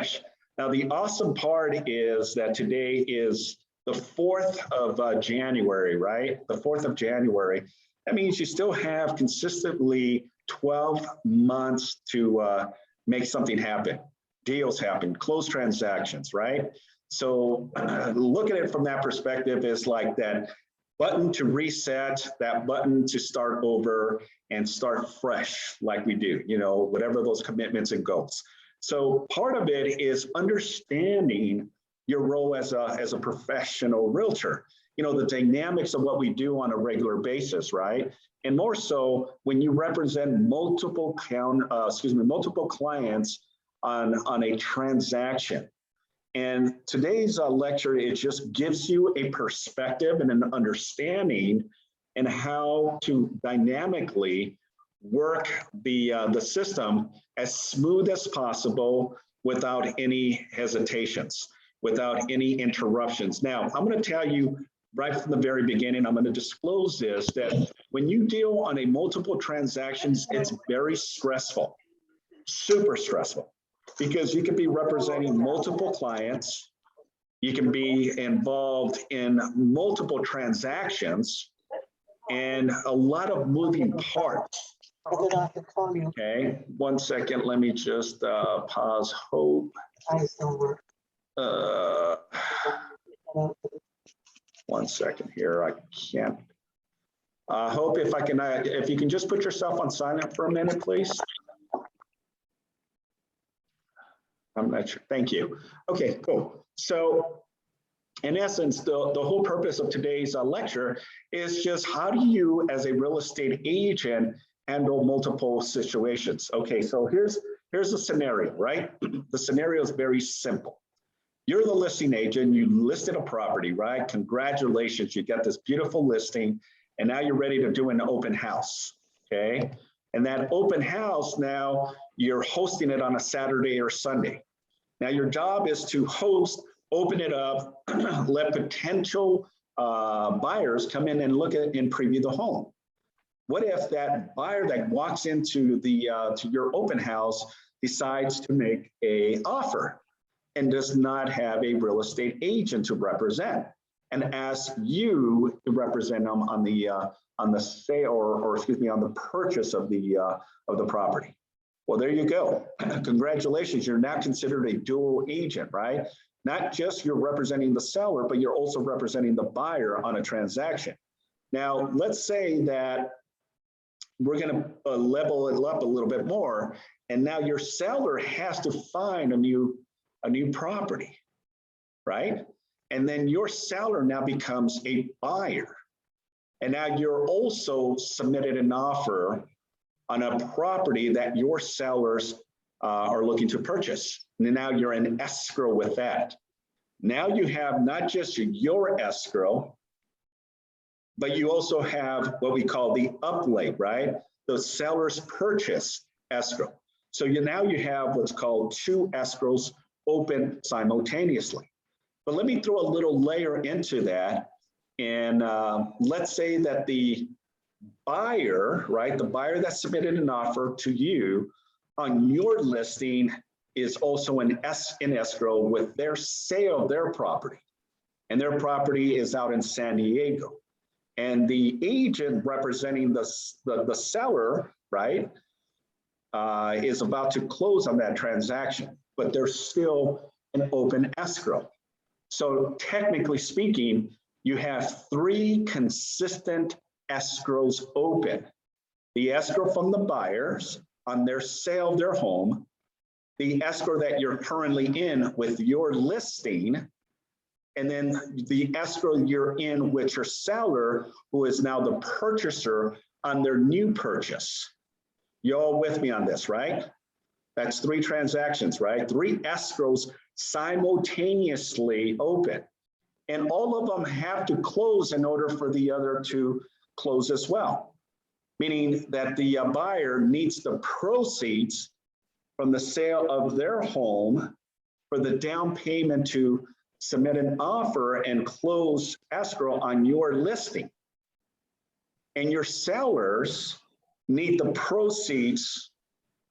fresh. Now, the awesome part is that today is the 4th of January, right? The 4th of January. That means you still have consistently 12 months to make something happen, deals happen, close transactions, right? So look at it from that perspective is like that button to reset, that button to start over and start fresh like we do, you know, whatever those commitments and goals. So part of it is understanding your role as a professional realtor, you know, the dynamics of what we do on a regular basis, right? And more so when you represent multiple clients on a transaction. And today's lecture, it just gives you a perspective and an understanding and how to dynamically work the system as smooth as possible without any hesitations, without any interruptions. Now, I'm going to tell you right from the very beginning, I'm going to disclose this, that when you deal on a multiple transactions, it's very stressful, super stressful, because you could be representing multiple clients, you can be involved in multiple transactions, and a lot of moving parts. Okay, 1 second, let me just pause Hope. 1 second here, I can't. Hope, if you can just put yourself on silent for a minute, please. I'm not sure, thank you. Okay, cool. So in essence, the whole purpose of today's lecture is just how do you as a real estate agent handle multiple situations? Okay, so here's a scenario, right? The scenario is very simple. You're the listing agent, you listed a property, right? Congratulations, you got this beautiful listing, and now you're ready to do an open house, okay? And that open house, now you're hosting it on a Saturday or Sunday. Now your job is to host, open it up, let potential buyers come in and look at and preview the home. What if that buyer that walks into to your open house decides to make an offer and does not have a real estate agent to represent and asks you to represent them on the sale or excuse me, on the purchase of the property? Well, there you go. Congratulations, you're now considered a dual agent, right? Not just you're representing the seller, but you're also representing the buyer on a transaction. Now, let's say that we're going to level it up a little bit more, and now your seller has to find a new property, right? And then your seller now becomes a buyer. And now you're also submitted an offer on a property that your sellers are looking to purchase. And now you're in escrow with that. Now you have not just your escrow, but you also have what we call the uplay, right? The seller's purchase escrow. So now you have what's called 2 escrows open simultaneously. But let me throw a little layer into that. And let's say that the buyer, right, the buyer that submitted an offer to you on your listing is also in escrow with their sale of their property. And their property is out in San Diego. And the agent representing the seller, right, is about to close on that transaction, but there's still an open escrow. So technically speaking, you have 3 consistent escrows open. The escrow from the buyers on their sale of their home, the escrow that you're currently in with your listing, and then the escrow you're in with your seller, who is now the purchaser on their new purchase. You all with me on this, right? That's 3 transactions, right? 3 escrows simultaneously open. And all of them have to close in order for the other to close as well. Meaning that the buyer needs the proceeds from the sale of their home for the down payment to submit an offer and close escrow on your listing. And your sellers need the proceeds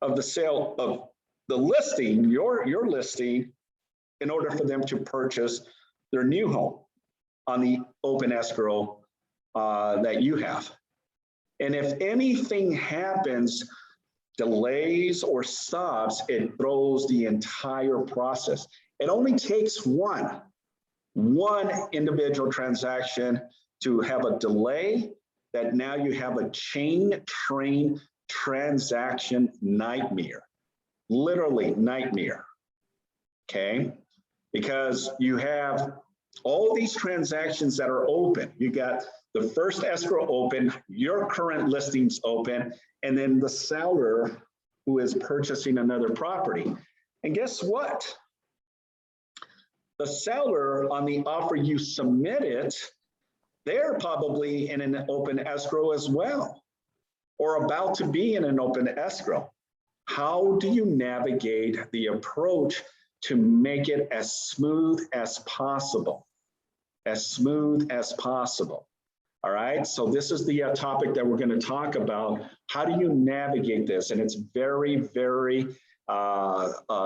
of the sale of the listing, your listing, in order for them to purchase their new home on the open escrow that you have. And if anything happens, delays or stops, it throws the entire process. It only takes one individual transaction to have a delay that now you have a chain train transaction nightmare, literally nightmare, okay? Because you have all these transactions that are open. You got the first escrow open, your current listings open, and then the seller who is purchasing another property. And guess what? The seller on the offer you submitted, they're probably in an open escrow as well, or about to be in an open escrow. How do you navigate the approach to make it as smooth as possible? As smooth as possible. All right, so this is the topic that we're going to talk about. How do you navigate this? And it's very, very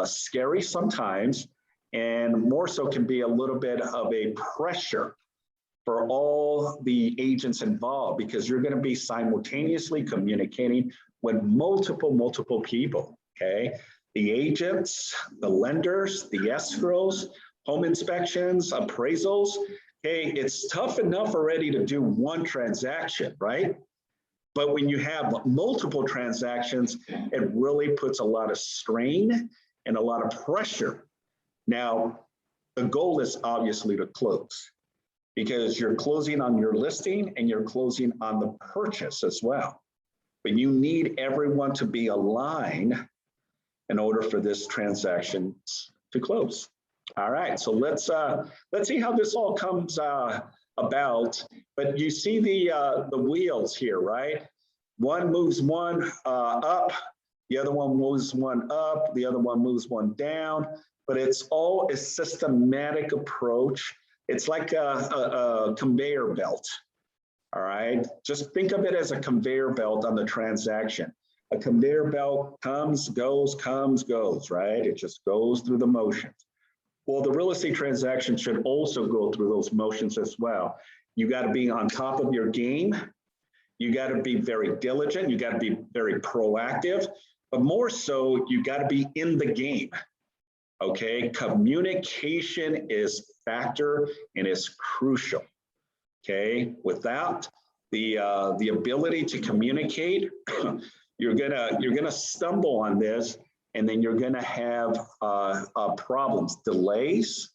scary sometimes, and more so can be a little bit of a pressure for all the agents involved, because you're going to be simultaneously communicating with multiple people, okay? The agents, the lenders, the escrows, home inspections, appraisals. Okay, it's tough enough already to do one transaction, right? But when you have multiple transactions, it really puts a lot of strain and a lot of pressure. Now, the goal is obviously to close, because you're closing on your listing and you're closing on the purchase as well. But you need everyone to be aligned in order for this transaction to close. All right, so let's see how this all comes about. But you see the wheels here, right? One moves one up, the other one moves one up, the other one moves one down. But it's all a systematic approach. It's like a conveyor belt. All right, just think of it as a conveyor belt on the transaction. A conveyor belt comes, goes, right? It just goes through the motions. Well, the real estate transaction should also go through those motions as well. You got to be on top of your game. You got to be very diligent. You got to be very proactive, but more so, you got to be in the game. Okay, communication is factor and is crucial. Okay, without the ability to communicate, you're gonna stumble on this, and then you're gonna have problems, delays,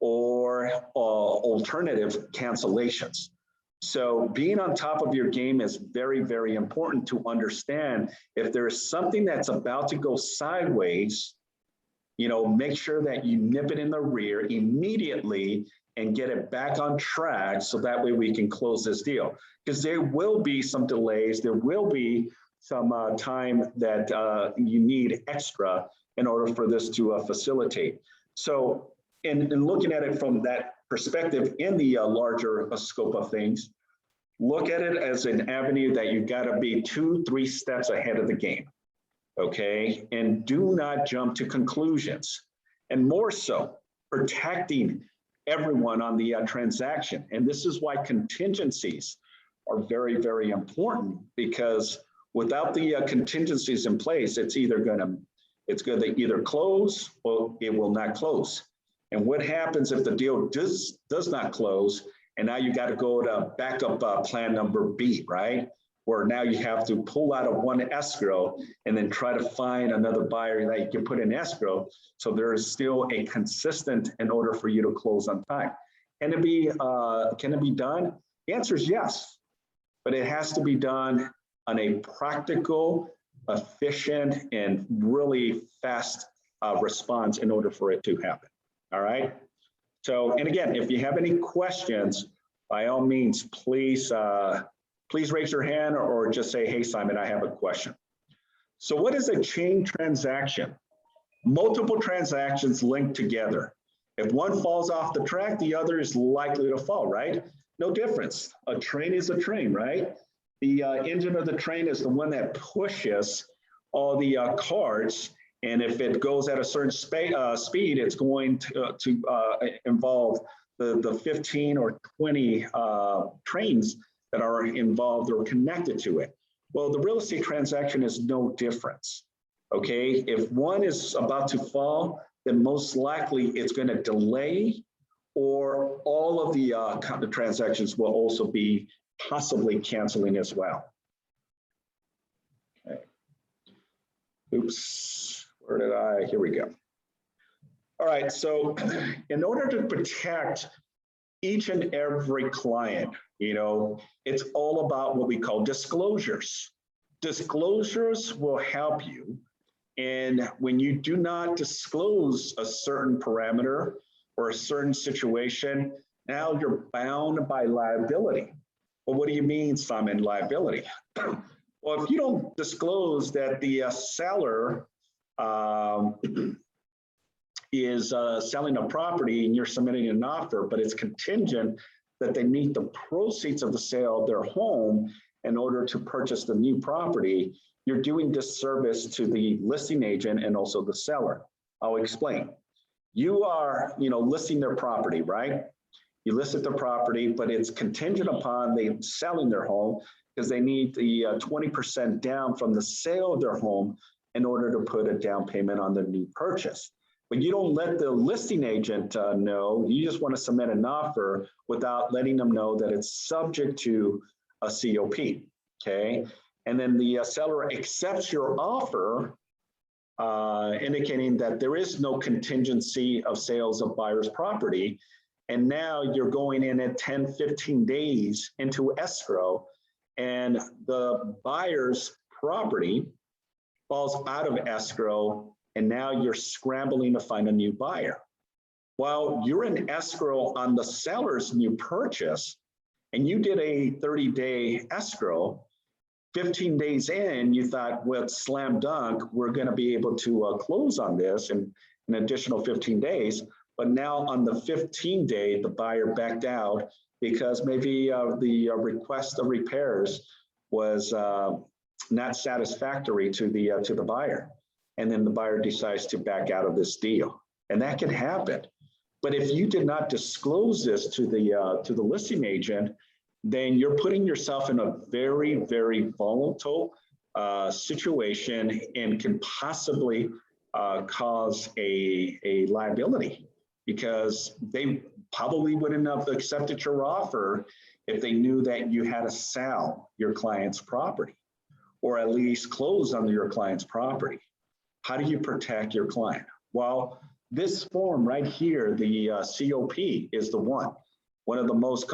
or alternative cancellations. So being on top of your game is very, very important to understand. If there's something that's about to go sideways, you know, make sure that you nip it in the rear immediately and get it back on track, so that way we can close this deal. Because there will be some delays, there will be some time that you need extra in order for this to facilitate. So in looking at it from that perspective in the larger scope of things, look at it as an avenue that you gotta be 2-3 steps ahead of the game. Okay, and do not jump to conclusions, and more so, protecting everyone on the transaction. And this is why contingencies are very, very important, because without the contingencies in place, it's going to either close or it will not close. And what happens if the deal does not close, and now you got to go to backup plan number B, right? Where now you have to pull out of one escrow and then try to find another buyer that you can put in escrow. So there is still a consistent in order for you to close on time. Can it be done? The answer is yes, but it has to be done on a practical, efficient, and really fast response in order for it to happen. All right. So, and again, if you have any questions, by all means, please raise your hand, or just say, hey, Simon, I have a question. So what is a chain transaction? Multiple transactions linked together. If one falls off the track, the other is likely to fall, right? No difference. A train is a train, right? The engine of the train is the one that pushes all the carts, And if it goes at a certain speed, it's going to involve the 15 or 20 trains that are involved or connected to it. Well, the real estate transaction is no difference, okay? If one is about to fall, then most likely it's going to delay, or all of the transactions will also be possibly canceling as well. Okay. Oops, where did I? Here we go. All right, so in order to protect each and every client, you know, it's all about what we call disclosures. Disclosures will help you. And when you do not disclose a certain parameter or a certain situation, now you're bound by liability. Well, what do you mean, Simon, liability? Well, if you don't disclose that the seller is selling a property and you're submitting an offer, but it's contingent that they meet the proceeds of the sale of their home in order to purchase the new property, you're doing disservice to the listing agent and also the seller. I'll explain. You are, listing their property, right? You listed the property, but it's contingent upon they selling their home because they need the 20% down from the sale of their home in order to put a down payment on the new purchase. But you don't let the listing agent know. You just want to submit an offer without letting them know that it's subject to a COP, okay? And then the seller accepts your offer, indicating that there is no contingency of sales of buyer's property. And now you're going in at 10, 15 days into escrow, and the buyer's property falls out of escrow, and now you're scrambling to find a new buyer. While you're in escrow on the seller's new purchase, and you did a 30-day escrow, 15 days in, you thought, well, it's slam dunk, we're going to be able to close on this in an additional 15 days. But now on the 15th day, the buyer backed out because maybe the request of repairs was not satisfactory to the buyer. And then the buyer decides to back out of this deal. And that can happen. But if you did not disclose this to the listing agent, then you're putting yourself in a very, very volatile situation and can possibly cause a liability, because they probably wouldn't have accepted your offer if they knew that you had to sell your client's property or at least close on your client's property. How do you protect your client? Well, this form right here, the COP, is the one of the most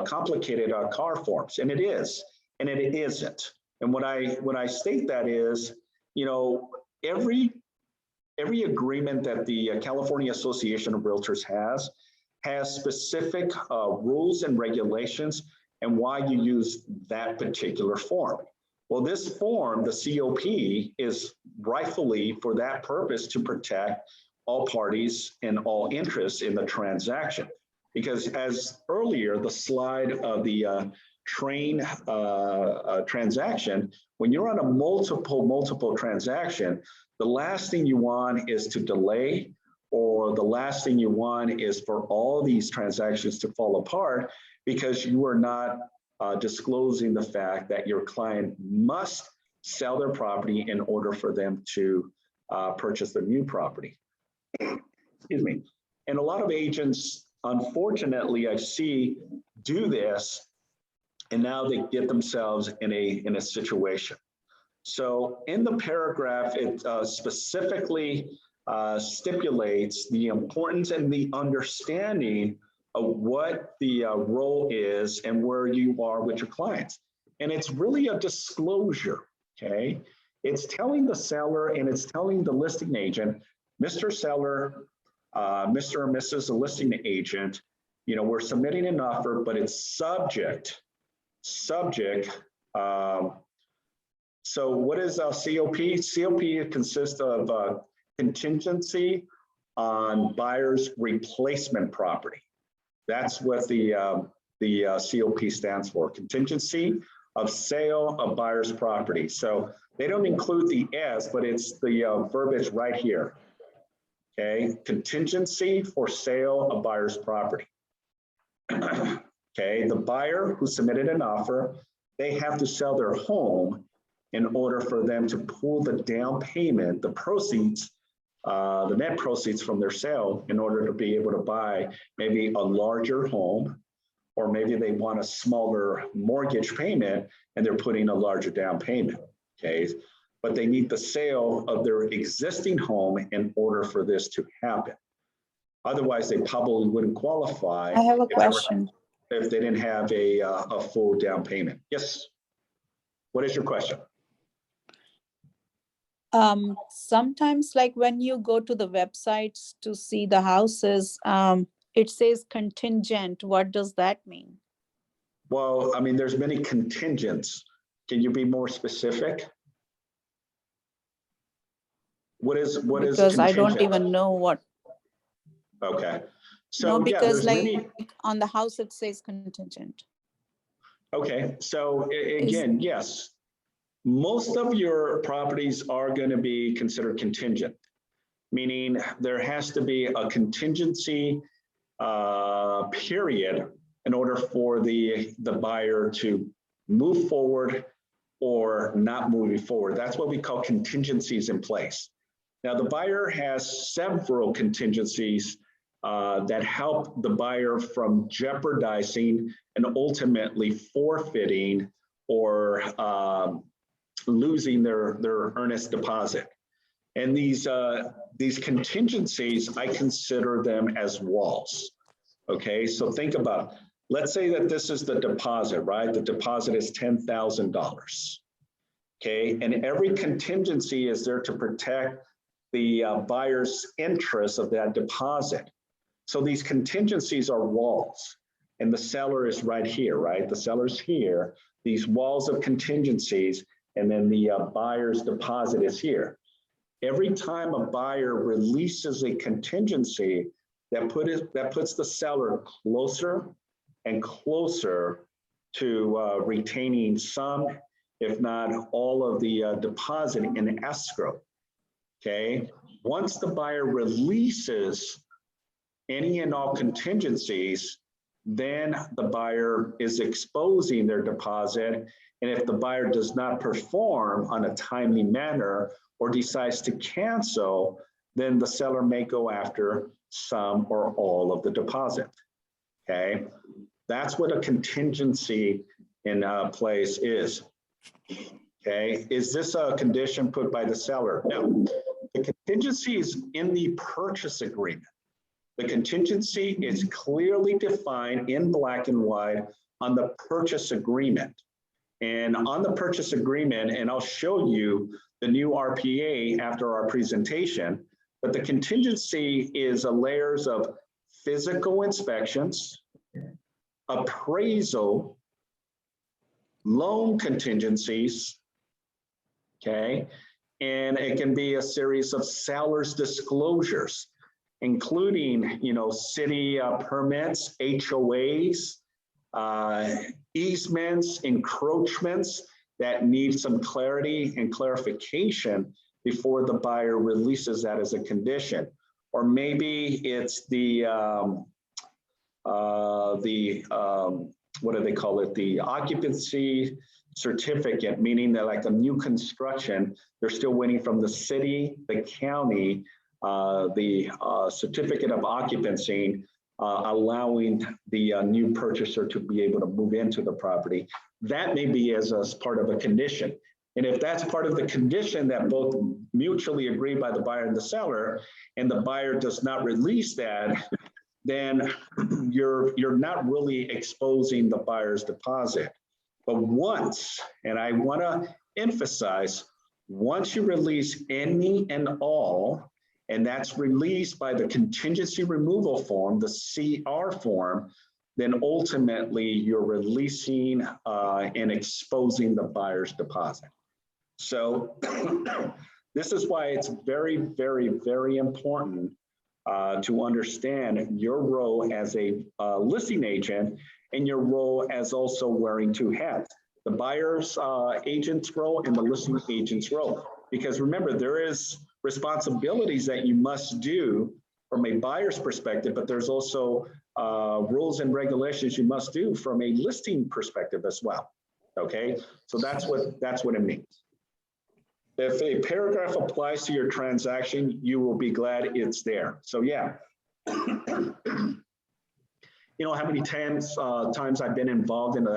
complicated CAR forms, and it is, and it isn't. And what I state that is, every agreement that the California Association of Realtors has specific rules and regulations and why you use that particular form. Well, this form, the COP, is rightfully for that purpose to protect all parties and all interests in the transaction. Because as earlier, the slide of the train transaction, when you're on a multiple transaction, the last thing you want is to delay, or the last thing you want is for all these transactions to fall apart because you are not disclosing the fact that your client must sell their property in order for them to purchase the new property. Excuse me. And a lot of agents, unfortunately, I see do this, and now they get themselves in a situation. So in the paragraph, it specifically stipulates the importance and the understanding of what the role is and where you are with your clients. And it's really a disclosure, okay? It's telling the seller and it's telling the listing agent, Mr. Seller, Mr. or Mrs. the listing agent, we're submitting an offer, but it's subject. So what is a COP? COP consists of contingency on buyer's replacement property. That's what the COP stands for, contingency of sale of buyer's property. So They don't include the S, but it's the verbiage right here. Okay, contingency for sale of buyer's property. Okay, the buyer who submitted an offer, they have to sell their home in order for them to pull the down payment, the proceeds, the net proceeds from their sale in order to be able to buy maybe a larger home, or maybe they want a smaller mortgage payment and they're putting a larger down payment, okay? But they need the sale of their existing home in order for this to happen. Otherwise, they probably wouldn't qualify. I have a question. If they didn't have a full down payment. Yes. What is your question? Sometimes, like when you go to the websites to see the houses, it says contingent. What does that mean? Well, I mean, there's many contingents. Can you be more specific? What is Because I don't even know what. Okay. So no, because yeah, like on the house it says contingent. Okay, so again, yes, most of your properties are going to be considered contingent, meaning there has to be a contingency period in order for the buyer to move forward or not moving forward. That's what we call contingencies in place. Now, the buyer has several contingencies that help the buyer from jeopardizing and ultimately forfeiting or losing their earnest deposit. And these contingencies, I consider them as walls. Okay, so think about it. Let's say that this is the deposit, right? The deposit is $10,000. Okay, and every contingency is there to protect the buyer's interest of that deposit. So these contingencies are walls, and the seller is right here, right? The seller's here, these walls of contingencies, and then the buyer's deposit is here. Every time a buyer releases a contingency, that puts the seller closer and closer to retaining some, if not all of the deposit in escrow, okay? Once the buyer releases any and all contingencies, then the buyer is exposing their deposit. And if the buyer does not perform on a timely manner or decides to cancel, then the seller may go after some or all of the deposit, okay? That's what a contingency in place is, okay? Is this a condition put by the seller? No, the contingency is in the purchase agreement. The contingency is clearly defined in black and white on the purchase agreement. And on the purchase agreement, and I'll show you the new RPA after our presentation, but the contingency is a layers of physical inspections, appraisal, loan contingencies, okay? And it can be a series of seller's disclosures, including, you know, city permits, HOAs, easements, encroachments that need some clarity and clarification before the buyer releases that as a condition. Or maybe it's the what do they call it? The occupancy certificate, meaning that like a new construction, they're still waiting from the city, the county, the certificate of occupancy, allowing the new purchaser to be able to move into the property. That may be as part of a condition. And if that's part of the condition that both mutually agreed by the buyer and the seller, and the buyer does not release that, then you're not really exposing the buyer's deposit. But once, and I want to emphasize, once you release any and all, and that's released by the contingency removal form, the CR form, then ultimately you're releasing and exposing the buyer's deposit. So this is why it's very, very, very important to understand your role as a listing agent and your role as also wearing two hats. the buyer's agent's role and the listing agent's role. Because remember, there is responsibilities that you must do from a buyer's perspective, but there's also rules and regulations you must do from a listing perspective as well. Okay, so that's what it means. If a paragraph applies to your transaction, you will be glad it's there. So yeah, you know how many times I've been involved in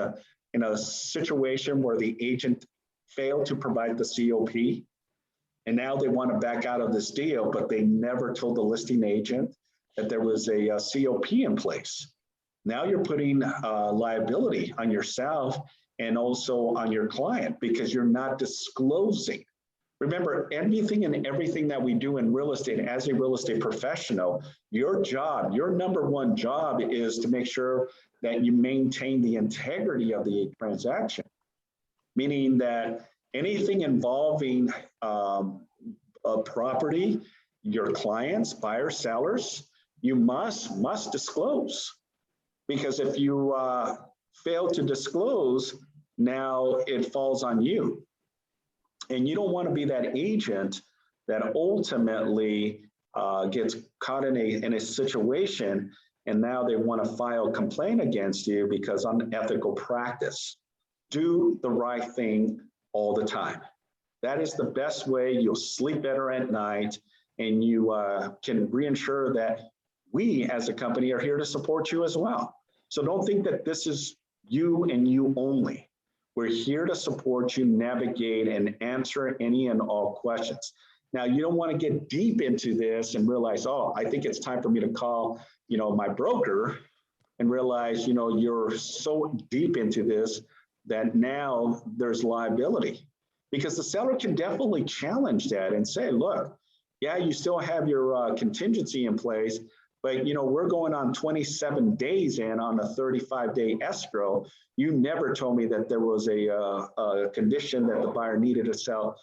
a situation where the agent failed to provide the COP, and now they want to back out of this deal, but they never told the listing agent that there was a COP in place. Now you're putting liability on yourself and also on your client because you're not disclosing. Remember, anything and everything that we do in real estate as a real estate professional, your job, your number one job is to make sure that you maintain the integrity of the transaction, meaning that anything involving a property, your clients, buyers, sellers, you must disclose. Because if you fail to disclose, now it falls on you. And you don't want to be that agent that ultimately gets caught in a situation and now they want to file a complaint against you because unethical practice. Do the right thing all the time. That is the best way you'll sleep better at night, and you can reinsure that we as a company are here to support you as well. So don't think that this is you and you only. We're here to support you, navigate, and answer any and all questions. Now, you don't want to get deep into this and realize, oh, I think it's time for me to call, my broker, and realize, you're so deep into this that now there's liability. Because the seller can definitely challenge that and say, look, yeah, you still have your contingency in place, but we're going on 27 days in on a 35-day escrow. You never told me that there was a condition that the buyer needed to sell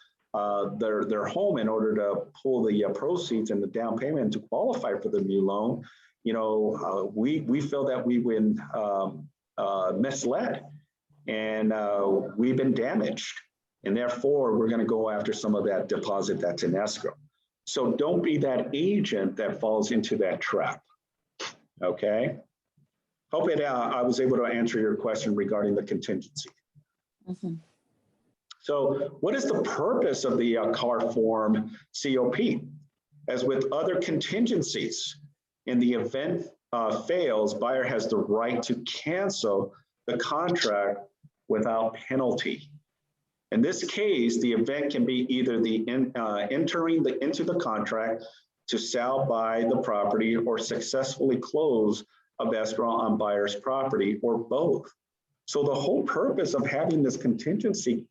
their home in order to pull the proceeds and the down payment to qualify for the new loan. We feel that we've been misled and we've been damaged. And therefore, we're going to go after some of that deposit that's in escrow. So don't be that agent that falls into that trap. Okay. Hope I was able to answer your question regarding the contingency. Mm-hmm. So what is the purpose of the car form COP? As with other contingencies, in the event fails, buyer has the right to cancel the contract without penalty. In this case, the event can be either the entering into the contract to sell, buy the property, or successfully close of escrow on buyer's property, or both. So the whole purpose of having this contingency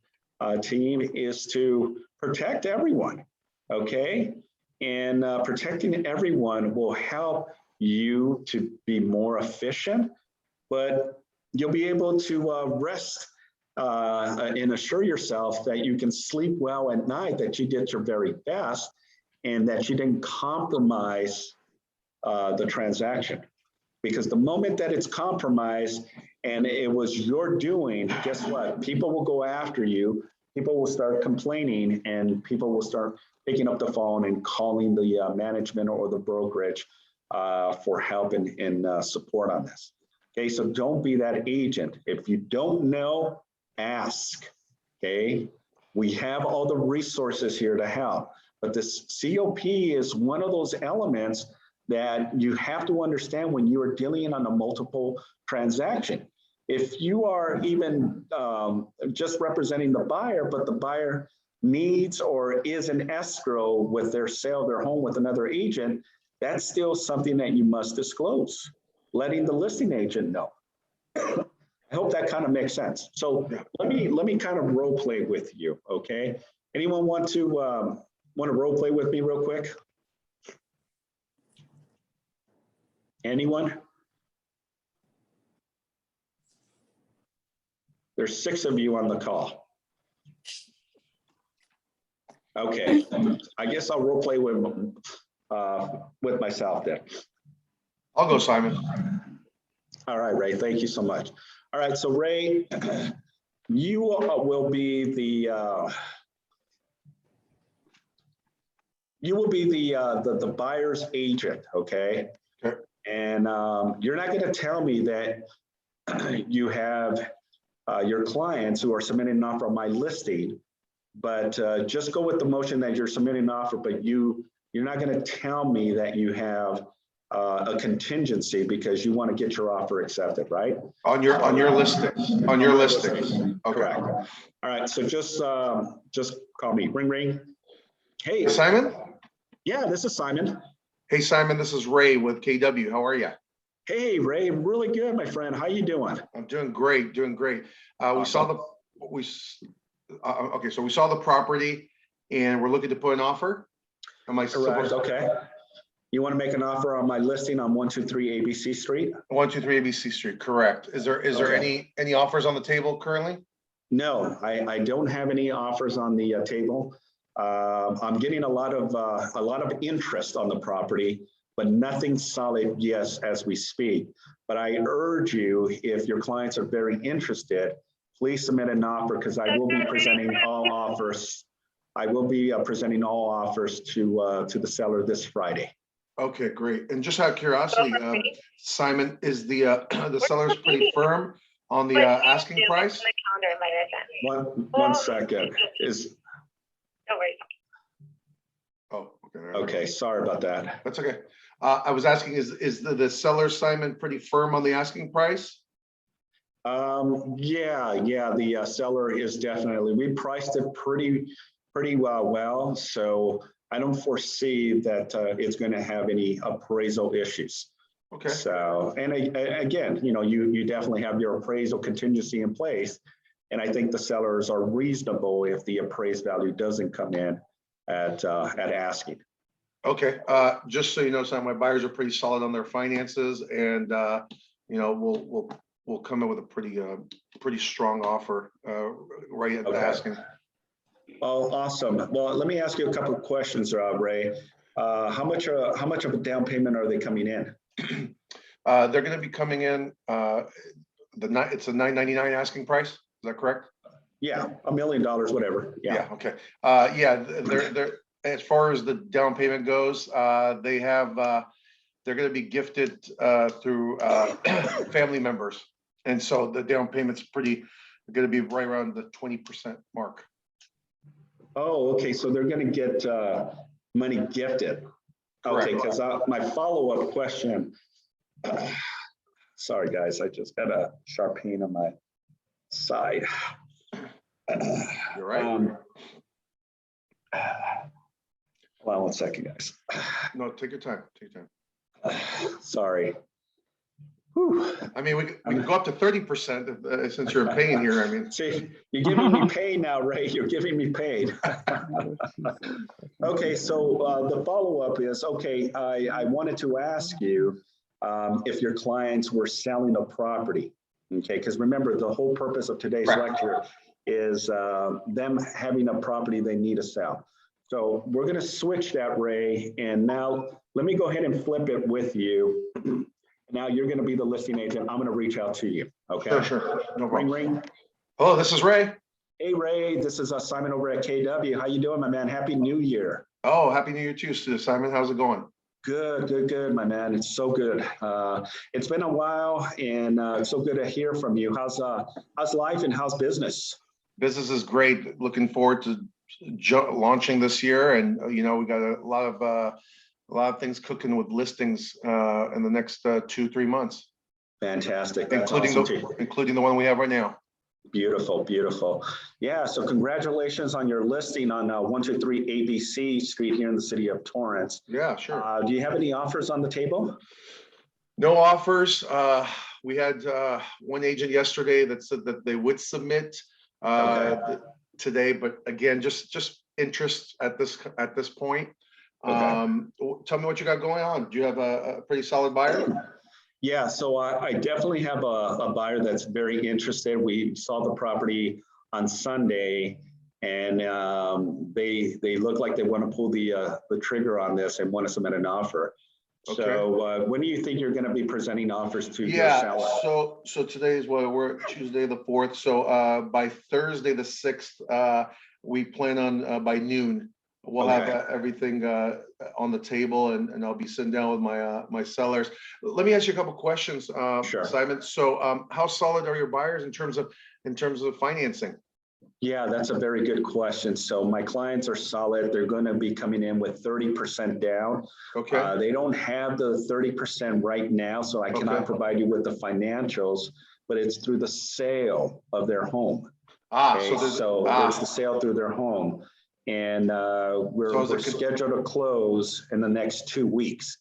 team is to protect everyone, okay? And protecting everyone will help you to be more efficient, but you'll be able to rest and assure yourself that you can sleep well at night, that you did your very best, and that you didn't compromise the transaction. Because the moment that it's compromised and it was your doing, guess what? People will go after you, people will start complaining, and people will start picking up the phone and calling the management or the brokerage for help and support on this. Okay, so don't be that agent. If you don't know, ask, okay? We have all the resources here to help, but this COP is one of those elements that you have to understand when you are dealing on a multiple transaction. If you are even just representing the buyer, but the buyer needs or is in escrow with their sale of their home with another agent, that's still something that you must disclose, letting the listing agent know. I hope that kind of makes sense. So let me kind of role play with you, okay? Anyone want to role play with me real quick? Anyone? There's 6 of you on the call. Okay, I guess I'll role play with myself then. I'll go, Simon. All right, Ray, thank you so much. All right, so Ray, you will be the the buyer's agent, okay? Okay. And you're not going to tell me that you have your clients who are submitting an offer on my listing, but just go with the motion that you're submitting an offer, but you're not going to tell me that you have a contingency because you want to get your offer accepted, right? On your listings, Okay. Correct. All right, so just call me. Ring, ring. Hey, Simon? yeah, this is Simon. Hey, Simon, this is Ray with KW. How are you? Hey, Ray, I'm really good, my friend. How you doing? I'm doing great, doing great. We saw Awesome. okay, so we saw the property and we're looking to put an offer. Am I Correct, supposed okay. You want to make an offer on my listing on 123 ABC Street? 123 ABC Street, correct. Is there Okay. any offers on the table currently? No, I don't have any offers on the table. I'm getting a lot of interest on the property, but nothing solid, yes, as we speak. But I urge you, if your clients are very interested, please submit an offer because I will be presenting all offers. I will be presenting all offers to the seller this Friday. Okay, great. And just out of curiosity, Simon, is the seller's pretty firm on the asking price? One second. No worries. Oh, okay. Okay, sorry about that. That's okay. I was asking, is the seller, Simon, pretty firm on the asking price? Yeah, the seller is definitely, we priced it pretty well. So I don't foresee that it's going to have any appraisal issues. Okay. So, and again, you definitely have your appraisal contingency in place. And I think the sellers are reasonable if the appraised value doesn't come in at asking. Okay, just so you know, Simon, my buyers are pretty solid on their finances, and we'll come in with a pretty strong offer right at the asking. Well, awesome. Well, let me ask you a couple of questions, Ray. How much of a down payment are they coming in? They're going to be coming in. It's a $999 asking price. Is that correct? Yeah, $1 million, whatever. Yeah. Okay. They're as far as the down payment goes, they're going to be gifted through family members, and so the down payment's going to be right around the 20% mark. Oh, okay. So they're going to get money gifted. Okay, because my follow-up question. Sorry, guys, I just got a sharp pain on my side. You're right. Hold on one second, guys. No, take your time. Take your time. Sorry. Whew. I mean, we can go up to 30% since you're in pain here. I mean, see, you're giving me pain now, Ray. You're giving me pain. Okay, so the follow-up is, okay, I wanted to ask you if your clients were selling a property, okay? Because remember, the whole purpose of today's lecture is them having a property they need to sell. So we're going to switch that, Ray, and now let me go ahead and flip it with you. Now you're going to be the listing agent. I'm going to reach out to you. Okay. Sure. No Ring, problem. ring. Hello, this is Ray. Hey, Ray. This is Simon over at KW. How you doing, my man? Happy New Year. Oh, Happy New Year to you, Simon. How's it going? Good, my man. It's so good. It's been a while, and it's so good to hear from you. How's life and how's business? Business is great. Looking forward to launching this year, and we got a lot of things cooking with listings in the next 2-3 months. Fantastic. That's including the one we have right now. Beautiful. Yeah, so congratulations on your listing on 123 ABC Street here in the city of Torrance. Yeah, sure. Do you have any offers on the table? No offers. We had one agent yesterday that said that they would submit today, but again, just interest at this point. Okay. Tell me what you got going on. Do you have a pretty solid buyer? Yeah, so I definitely have a buyer that's very interested. We saw the property on Sunday, and they look like they want to pull the trigger on this and want to submit an offer. Okay. So when do you think you're going to be presenting offers to your Yeah, seller? so today is what, we're Tuesday, the 4th. So by Thursday, the 6th, we plan on by noon, we'll have Okay. everything on the table, and I'll be sitting down with my sellers. Let me ask you a couple questions, Sure. Simon. So how solid are your buyers in terms of financing? Yeah, that's a very good question. So my clients are solid. They're going to be coming in with 30% down. Okay. They don't have the 30% right now, so I cannot Okay. provide you with the financials, but it's through the sale of their home. So Okay, so it's the sale through their home. And we're scheduled to close in the next 2 weeks.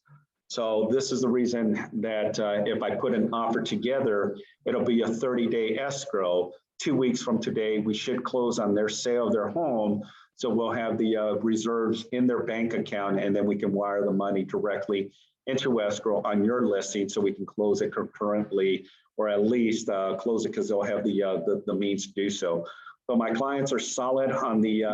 So this is the reason that if I put an offer together, it'll be a 30-day escrow. 2 weeks from today, we should close on their sale of their home. So we'll have the reserves in their bank account, and then we can wire the money directly into escrow on your listing so we can close it concurrently, or at least close it because they'll have the means to do so. So my clients are solid on the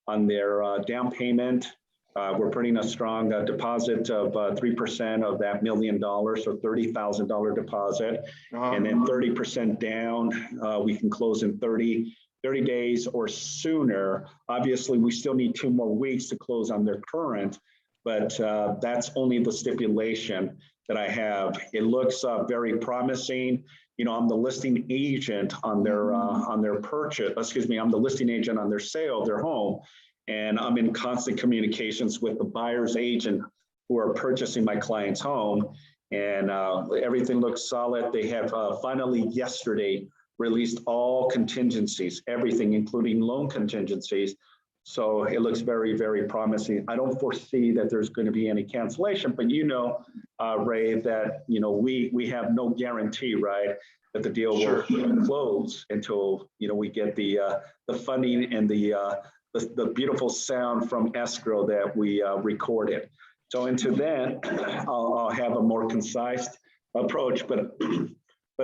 on their down payment. We're putting a strong deposit of 3% of that $1 million, so $30,000 deposit, and then 30% down. We can close in 30 days or sooner. Obviously, we still need 2 more weeks to close on their current, but that's only the stipulation that I have. It looks very promising. You know, I'm the listing agent on their purchase. Excuse me, I'm the listing agent on their sale of their home. And I'm in constant communications with the buyer's agent who are purchasing my client's home. And everything looks solid. They have finally yesterday released all contingencies, everything, including loan contingencies. So it looks very, very promising. I don't foresee that there's going to be any cancellation, but you know, Ray, that we have no guarantee, right, that the deal will close until we get the funding and the beautiful sound from escrow that we recorded. So into that, I'll have a more concise approach, but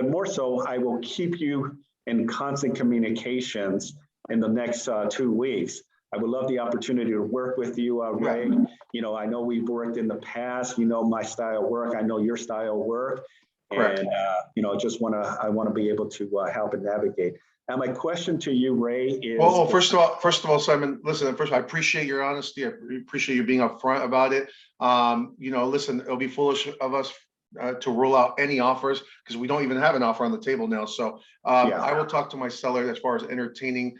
more so, I will keep you in constant communications in the next 2 weeks. I would love the opportunity to work with you, Ray. I know we've worked in the past. You know my style of work. I know your style of work. Correct. And I want to be able to help and navigate. Now, my question to you, Ray, is... Well, first of all, Simon, listen, first, I appreciate your honesty. I appreciate you being upfront about it. Listen, it'll be foolish of us to rule out any offers because we don't even have an offer on the table now. So I will talk to my seller as far as entertaining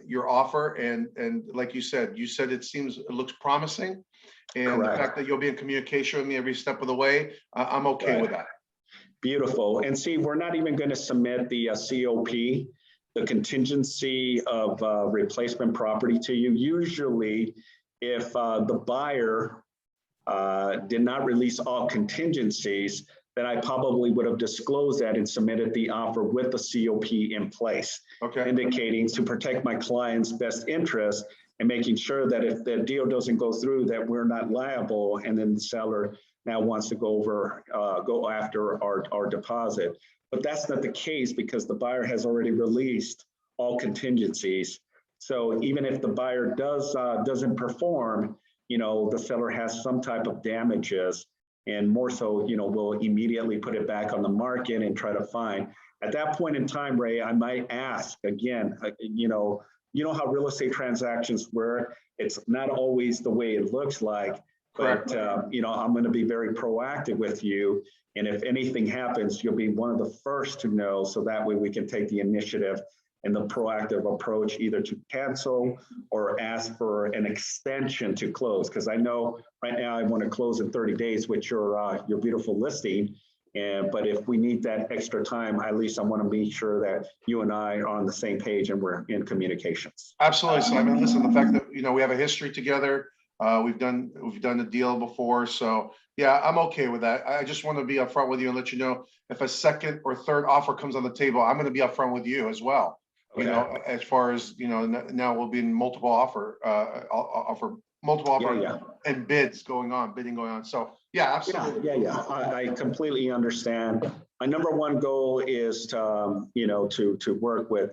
your offer. And like you said it looks promising. And the fact that you'll be in communication with me every step of the way, I'm okay with that. Beautiful. And see, we're not even going to submit the COP, the contingency of replacement property to you. Usually, if the buyer did not release all contingencies, then I probably would have disclosed that and submitted the offer with the COP in place, indicating to protect my client's best interest and making sure that if the deal doesn't go through, that we're not liable, and then the seller now wants to go after our deposit. But that's not the case because the buyer has already released all contingencies. So even if the buyer doesn't perform, the seller has some type of damages, and more so, we'll immediately put it back on the market and try to find. At that point in time, Ray, I might ask again, you know how real estate transactions work. It's not always the way it looks like. But, I'm going to be very proactive with you. And if anything happens, you'll be one of the first to know. So that way we can take the initiative and the proactive approach either to cancel or ask for an extension to close. Because I know right now I want to close in 30 days with your beautiful listing. But if we need that extra time, at least I want to make sure that you and I are on the same page and we're in communications. Absolutely, Simon. Listen, the fact that, we have a history together. We've done a deal before, so yeah, I'm okay with that. I just want to be upfront with you and let you know if a second or third offer comes on the table, I'm going to be upfront with you as well. As far as now we'll be in multiple offer and bidding going on. So yeah, absolutely. Yeah. I completely understand. My number one goal is to to work with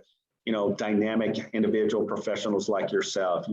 dynamic individual professionals like yourself.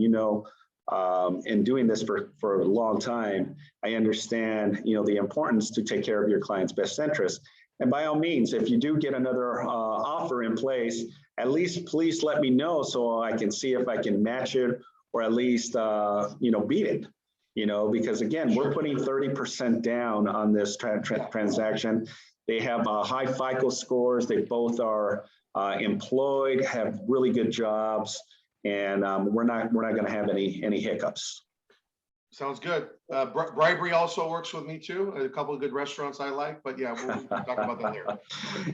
in doing this for a long time, I understand, the importance to take care of your client's best interest. And by all means, if you do get another offer in place, at least please let me know so I can see if I can match it or at least, beat it. Because again, we're putting 30% down on this transaction. They have high FICO scores. They both are employed, have really good jobs, and we're not going to have any hiccups. Sounds good. Bribery also works with me too. A couple of good restaurants I like, but yeah, we'll talk about that later.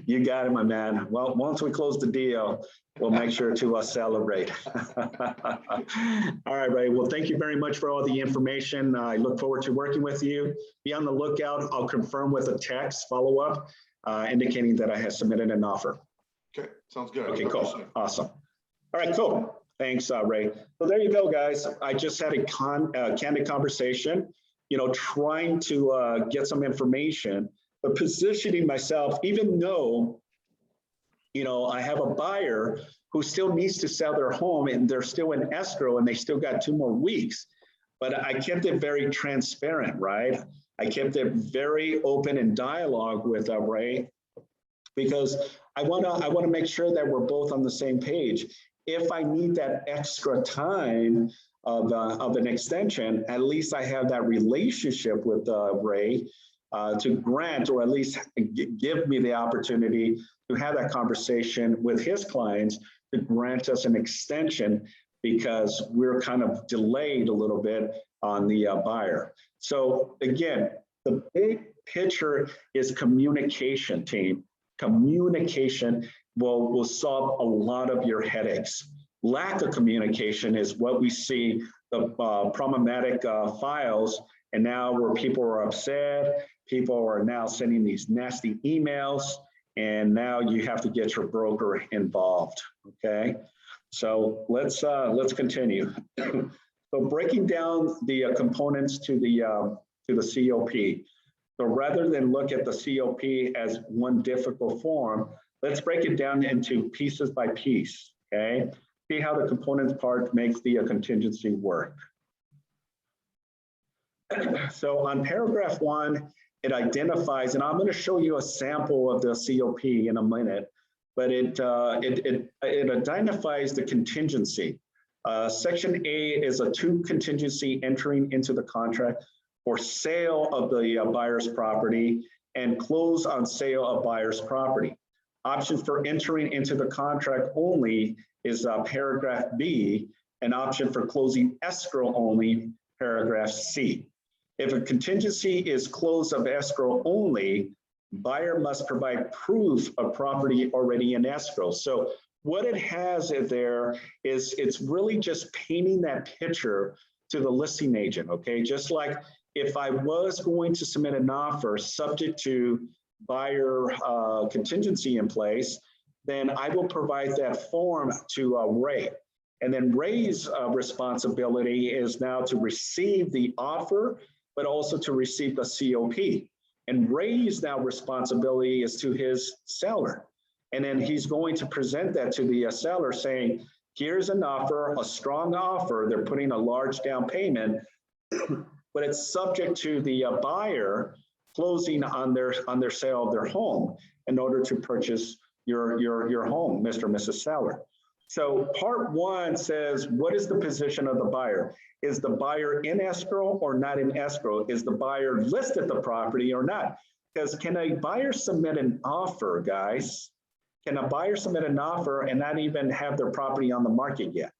You got it, my man. Well, once we close the deal, we'll make sure to celebrate. All right, Ray. Well, thank you very much for all the information. I look forward to working with you. Be on the lookout. I'll confirm with a text follow-up indicating that I have submitted an offer. Okay, sounds good. Okay, cool. Awesome. All right, cool. Thanks, Ray. So there you go, guys. I just had a candid conversation, trying to get some information, but positioning myself, even though, I have a buyer who still needs to sell their home and they're still in escrow and they still got 2 more weeks. But I kept it very transparent, right? I kept it very open in dialogue with Ray, because I want to make sure that we're both on the same page. If I need that extra time of an extension, at least I have that relationship with Ray to grant, or at least give me the opportunity to have that conversation with his clients to grant us an extension, because we're kind of delayed a little bit on the buyer. So again, the big picture is communication, team. Communication will solve a lot of your headaches. Lack of communication is what we see the problematic files, and now where people are upset, people are now sending these nasty emails, and now you have to get your broker involved. Okay, so let's continue. So breaking down the components to the COP. So rather than look at the COP as one difficult form, let's break it down into pieces by piece, okay? See how the components part makes the contingency work. So on paragraph 1, it identifies, and I'm going to show you a sample of the COP in a minute, but it identifies the contingency. Section A is a 2 contingency entering into the contract for sale of the buyer's property and close on sale of buyer's property. Options for entering into the contract only is paragraph B, and option for closing escrow only, paragraph C. If a contingency is close of escrow only, buyer must provide proof of property already in escrow. So what it has there is it's really just painting that picture to the listing agent, okay? Just like if I was going to submit an offer subject to buyer contingency in place, then I will provide that form to Ray. And then Ray's responsibility is now to receive the offer, but also to receive the COP. And Ray's now responsibility is to his seller. And then he's going to present that to the seller saying, here's an offer, a strong offer. They're putting a large down payment, but it's subject to the buyer closing on their sale of their home in order to purchase your home, Mr. and Mrs. Seller. So part 1 says, what is the position of the buyer? Is the buyer in escrow or not in escrow? Is the buyer listed the property or not? Because can a buyer submit an offer, guys? Can a buyer submit an offer and not even have their property on the market yet?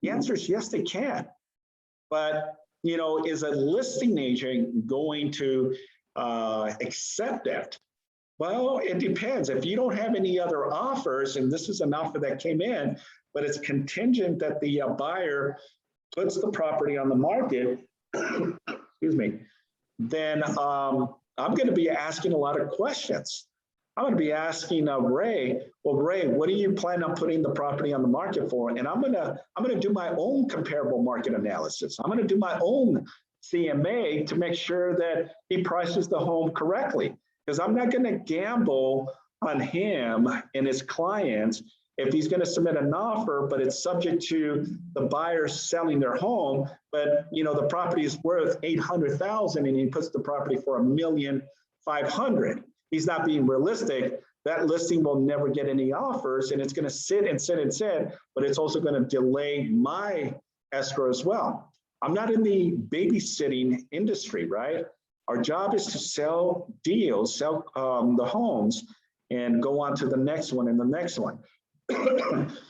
The answer is yes, they can. But, is a listing agent going to accept that? Well, it depends. If you don't have any other offers, and this is an offer that came in, but it's contingent that the buyer puts the property on the market, excuse me, then I'm going to be asking a lot of questions. I'm going to be asking Ray, well, Ray, what do you plan on putting the property on the market for? And I'm going to do my own comparable market analysis. I'm going to do my own CMA to make sure that he prices the home correctly. Because I'm not going to gamble on him and his clients If he's going to submit an offer, but it's subject to the buyer selling their home, but the property is worth 800,000 and he puts the property for $1,500,000, he's not being realistic. That listing will never get any offers, and it's going to sit and sit and sit, but it's also going to delay my escrow as well. I'm not in the babysitting industry, right? Our job is to sell deals, sell the homes, and go on to the next one and the next one.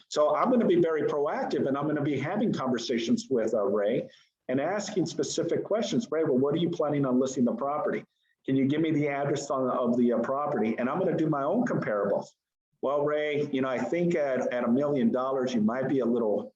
So I'm going to be very proactive, and I'm going to be having conversations with Ray and asking specific questions. Ray, well, what are you planning on listing the property? Can you give me the address of the property? And I'm going to do my own comparables. Well, Ray, I think at $1 million, you might be a little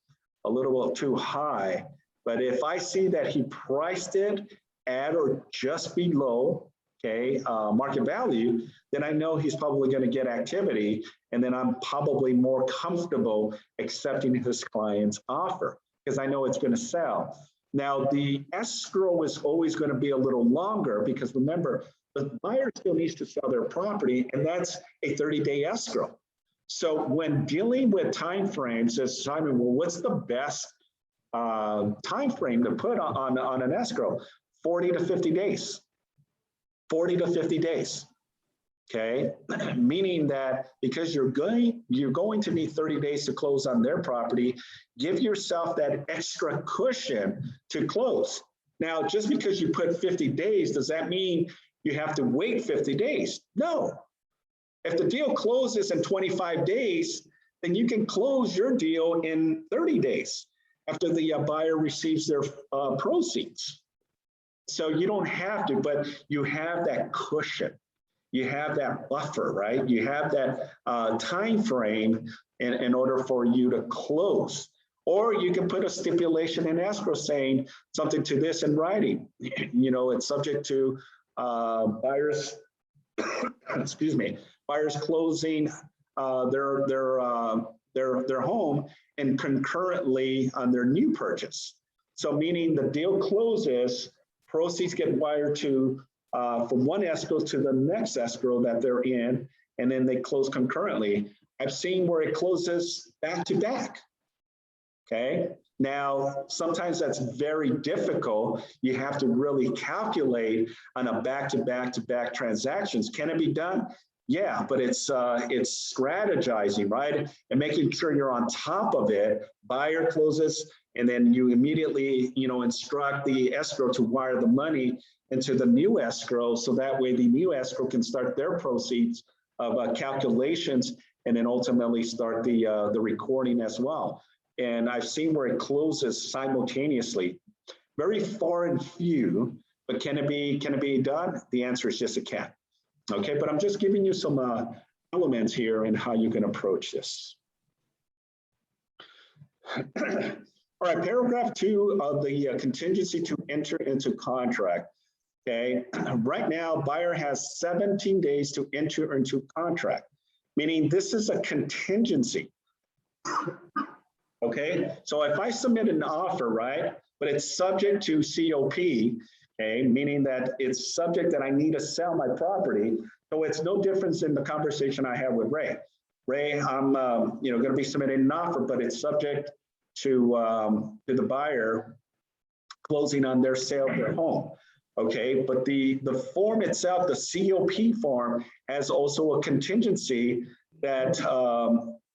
too high. But if I see that he priced it at or just below, market value, then I know he's probably going to get activity. And then I'm probably more comfortable accepting his client's offer because I know it's going to sell. Now, the escrow is always going to be a little longer because remember, the buyer still needs to sell their property, and that's a 30-day escrow. So when dealing with timeframes, as Simon, well, what's the best time frame to put on an escrow? 40 to 50 days. 40 to 50 days. Okay, meaning that because you're going to need 30 days to close on their property, give yourself that extra cushion to close. Now, just because you put 50 days, does that mean you have to wait 50 days? No. If the deal closes in 25 days, then you can close your deal in 30 days after the buyer receives their proceeds. So you don't have to, but you have that cushion. You have that buffer, right? You have that time frame in order for you to close. Or you can put a stipulation in escrow saying something to this in writing. It's subject to buyers, excuse me, buyers closing their home and concurrently on their new purchase. So meaning the deal closes, proceeds get wired to from one escrow to the next escrow that they're in, and then they close concurrently. I've seen where it closes back to back. Okay, now sometimes that's very difficult. You have to really calculate on a back-to-back transactions. Can it be done? Yeah, but it's strategizing, right? And making sure you're on top of it. Buyer closes, and then you immediately, instruct the escrow to wire the money into the new escrow, so that way the new escrow can start their proceeds of calculations, and then ultimately start the recording as well. And I've seen where it closes simultaneously. Very far and few, but can it be done? The answer is yes, it can. Okay, but I'm just giving you some elements here in how you can approach this. All right, paragraph 2 of the contingency to enter into contract. Okay, right now, buyer has 17 days to enter into contract, meaning this is a contingency. Okay, so if I submit an offer, right, but it's subject to COP, okay, meaning that it's subject that I need to sell my property. So it's no difference in the conversation I had with Ray. Ray, I'm going to be submitting an offer, but it's subject to the buyer closing on their sale of their home. Okay, but the form itself, the COP form, has also a contingency that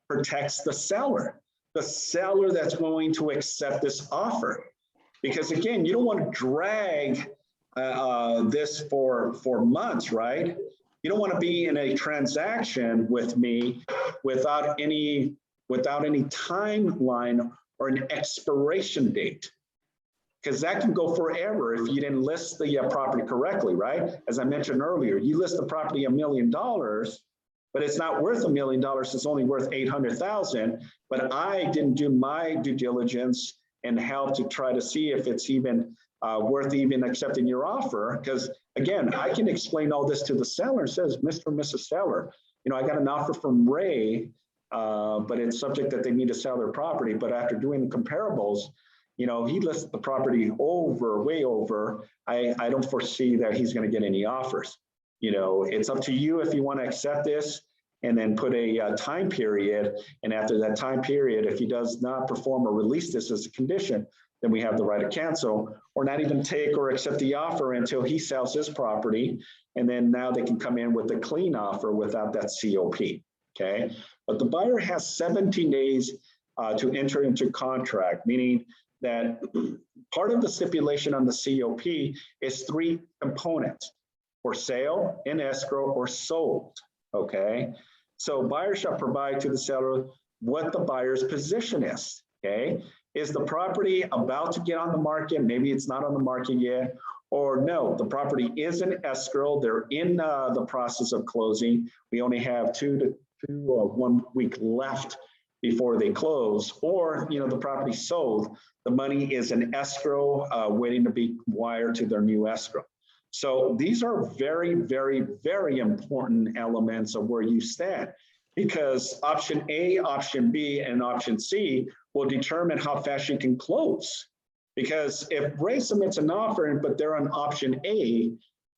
protects the seller that's going to accept this offer. Because again, you don't want to drag this for months, right? You don't want to be in a transaction with me without any timeline or an expiration date. Because that can go forever if you didn't list the property correctly, right? As I mentioned earlier, you list the property $1 million, but it's not worth $1 million, it's only worth 800,000. But I didn't do my due diligence and help to try to see if it's even worth even accepting your offer. Because again, I can explain all this to the seller. It says, Mr. and Mrs. Seller, I got an offer from Ray, but it's subject that they need to sell their property. But after doing the comparables, he lists the property way over. I don't foresee that he's going to get any offers. It's up to you if you want to accept this. and then put a time period. And after that time period, if he does not perform or release this as a condition, then we have the right to cancel or not even take or accept the offer until he sells his property. And then now they can come in with a clean offer without that COP, okay? But the buyer has 17 days to enter into contract, meaning that part of the stipulation on the COP is 3 components: for sale, in escrow, or sold, okay? So buyer shall provide to the seller what the buyer's position is, okay? Is the property about to get on the market? Maybe it's not on the market yet, or no, the property is in escrow. They're in the process of closing. We only have 1 week left before they close, or the property sold. The money is in escrow, waiting to be wired to their new escrow. So these are very, very, very important elements of where you stand, because option A, option B, and option C will determine how fast you can close. Because if Ray submits an offer, but they're on option A,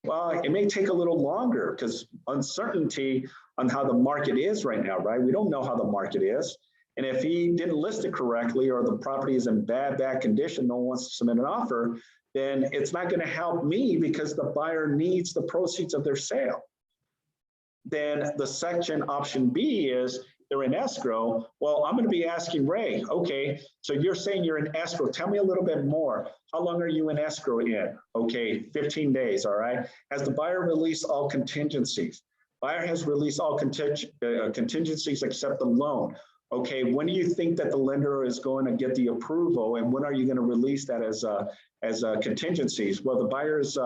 well, it may take a little longer because uncertainty on how the market is right now, right? We don't know how the market is. And if he didn't list it correctly, or the property is in bad condition, no one wants to submit an offer, then it's not going to help me because the buyer needs the proceeds of their sale. Then the section option B is they're in escrow. Well, I'm going to be asking Ray, okay, so you're saying you're in escrow. Tell me a little bit more. How long are you in escrow in? Okay, 15 days, all right. Has the buyer released all contingencies? Buyer has released all contingencies except the loan. Okay, when do you think that the lender is going to get the approval, and when are you going to release that as contingencies? Well, the buyer is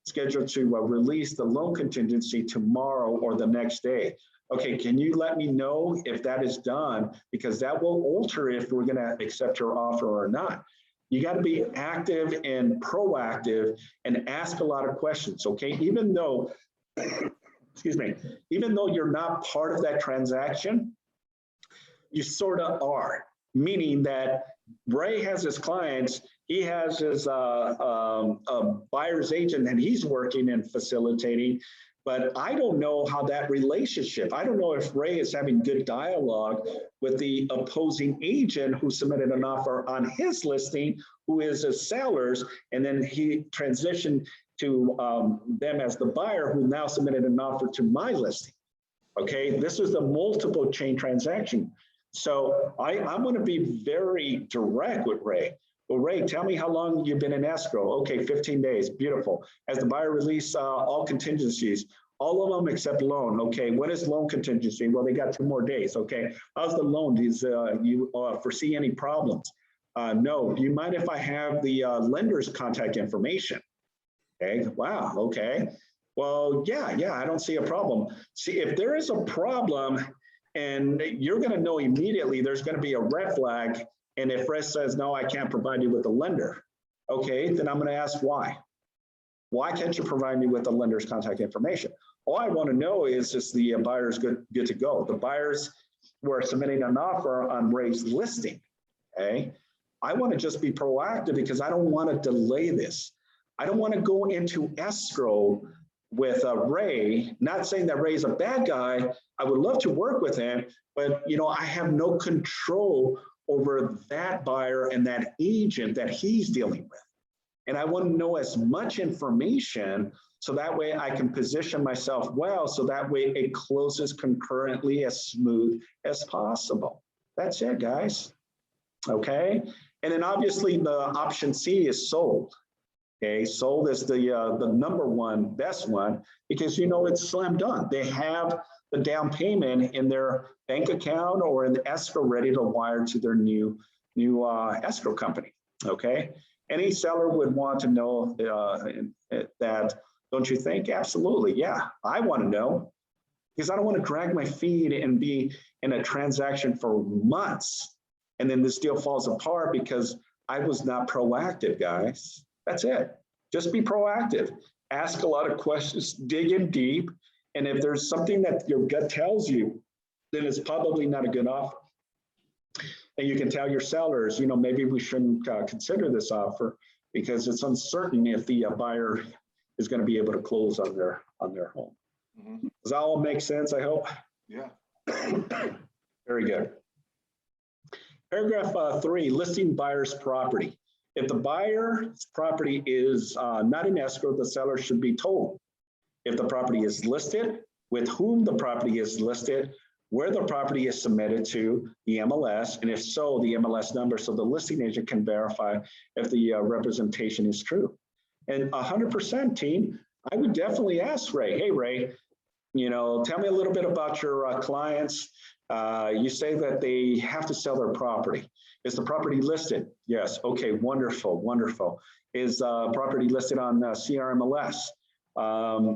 scheduled to release the loan contingency tomorrow or the next day. Okay, can you let me know if that is done? Because that will alter if we're going to accept your offer or not. You got to be active and proactive and ask a lot of questions, okay? Even though, excuse me, even though you're not part of that transaction, you sort of are, meaning that Ray has his clients, he has his buyer's agent that he's working and facilitating, but I don't know how that relationship, I don't know if Ray is having good dialogue with the opposing agent who submitted an offer on his listing, who is a seller's, and then he transitioned to them as the buyer who now submitted an offer to my listing. Okay, this is the multiple chain transaction. So I'm going to be very direct with Ray. Well, Ray, tell me how long you've been in escrow. Okay, 15 days. Beautiful. Has the buyer released all contingencies? All of them except loan. Okay, what is loan contingency? Well, they got 2 more days. Okay, how's the loan? Do you foresee any problems? No. Do you mind if I have the lender's contact information? Okay, wow, okay. Well, yeah, I don't see a problem. See, if there is a problem, and you're going to know immediately there's going to be a red flag. And if Ray says, no, I can't provide you with a lender. Okay, then I'm going to ask why. Why can't you provide me with the lender's contact information? All I want to know is the buyer's good to go. The buyers were submitting an offer on Ray's listing. Okay, I want to just be proactive because I don't want to delay this. I don't want to go into escrow with Ray, not saying that Ray's a bad guy. I would love to work with him, but I have no control over that buyer and that agent that he's dealing with. And I want to know as much information so that way I can position myself well, so that way it closes concurrently as smooth as possible. That's it, guys. Okay. And then obviously the option C is sold. Okay, sold is the number one best one because it's slam dunk. They have the down payment in their bank account or in the escrow ready to wire to their new escrow company. Okay, any seller would want to know that, don't you think? Absolutely, yeah, I want to know because I don't want to drag my feet and be in a transaction for months and then this deal falls apart because I was not proactive, guys. That's it. Just be proactive. Ask a lot of questions, dig in deep. And if there's something that your gut tells you, then it's probably not a good offer. And you can tell your sellers, maybe we shouldn't consider this offer because it's uncertain if the buyer is going to be able to close on their home. Mm-hmm. Does that all make sense, I hope? Yeah. Very good. Paragraph 3, listing buyer's property. If the buyer's property is not in escrow, the seller should be told. If the property is listed, with whom the property is listed, where the property is submitted to the MLS, and if so, the MLS number, so the listing agent can verify if the representation is true. And 100% team, I would definitely ask Ray, hey Ray, you know, tell me a little bit about your clients. You say that they have to sell their property. Is the property listed? Yes. Okay, wonderful, wonderful. Is property listed on CRMLS?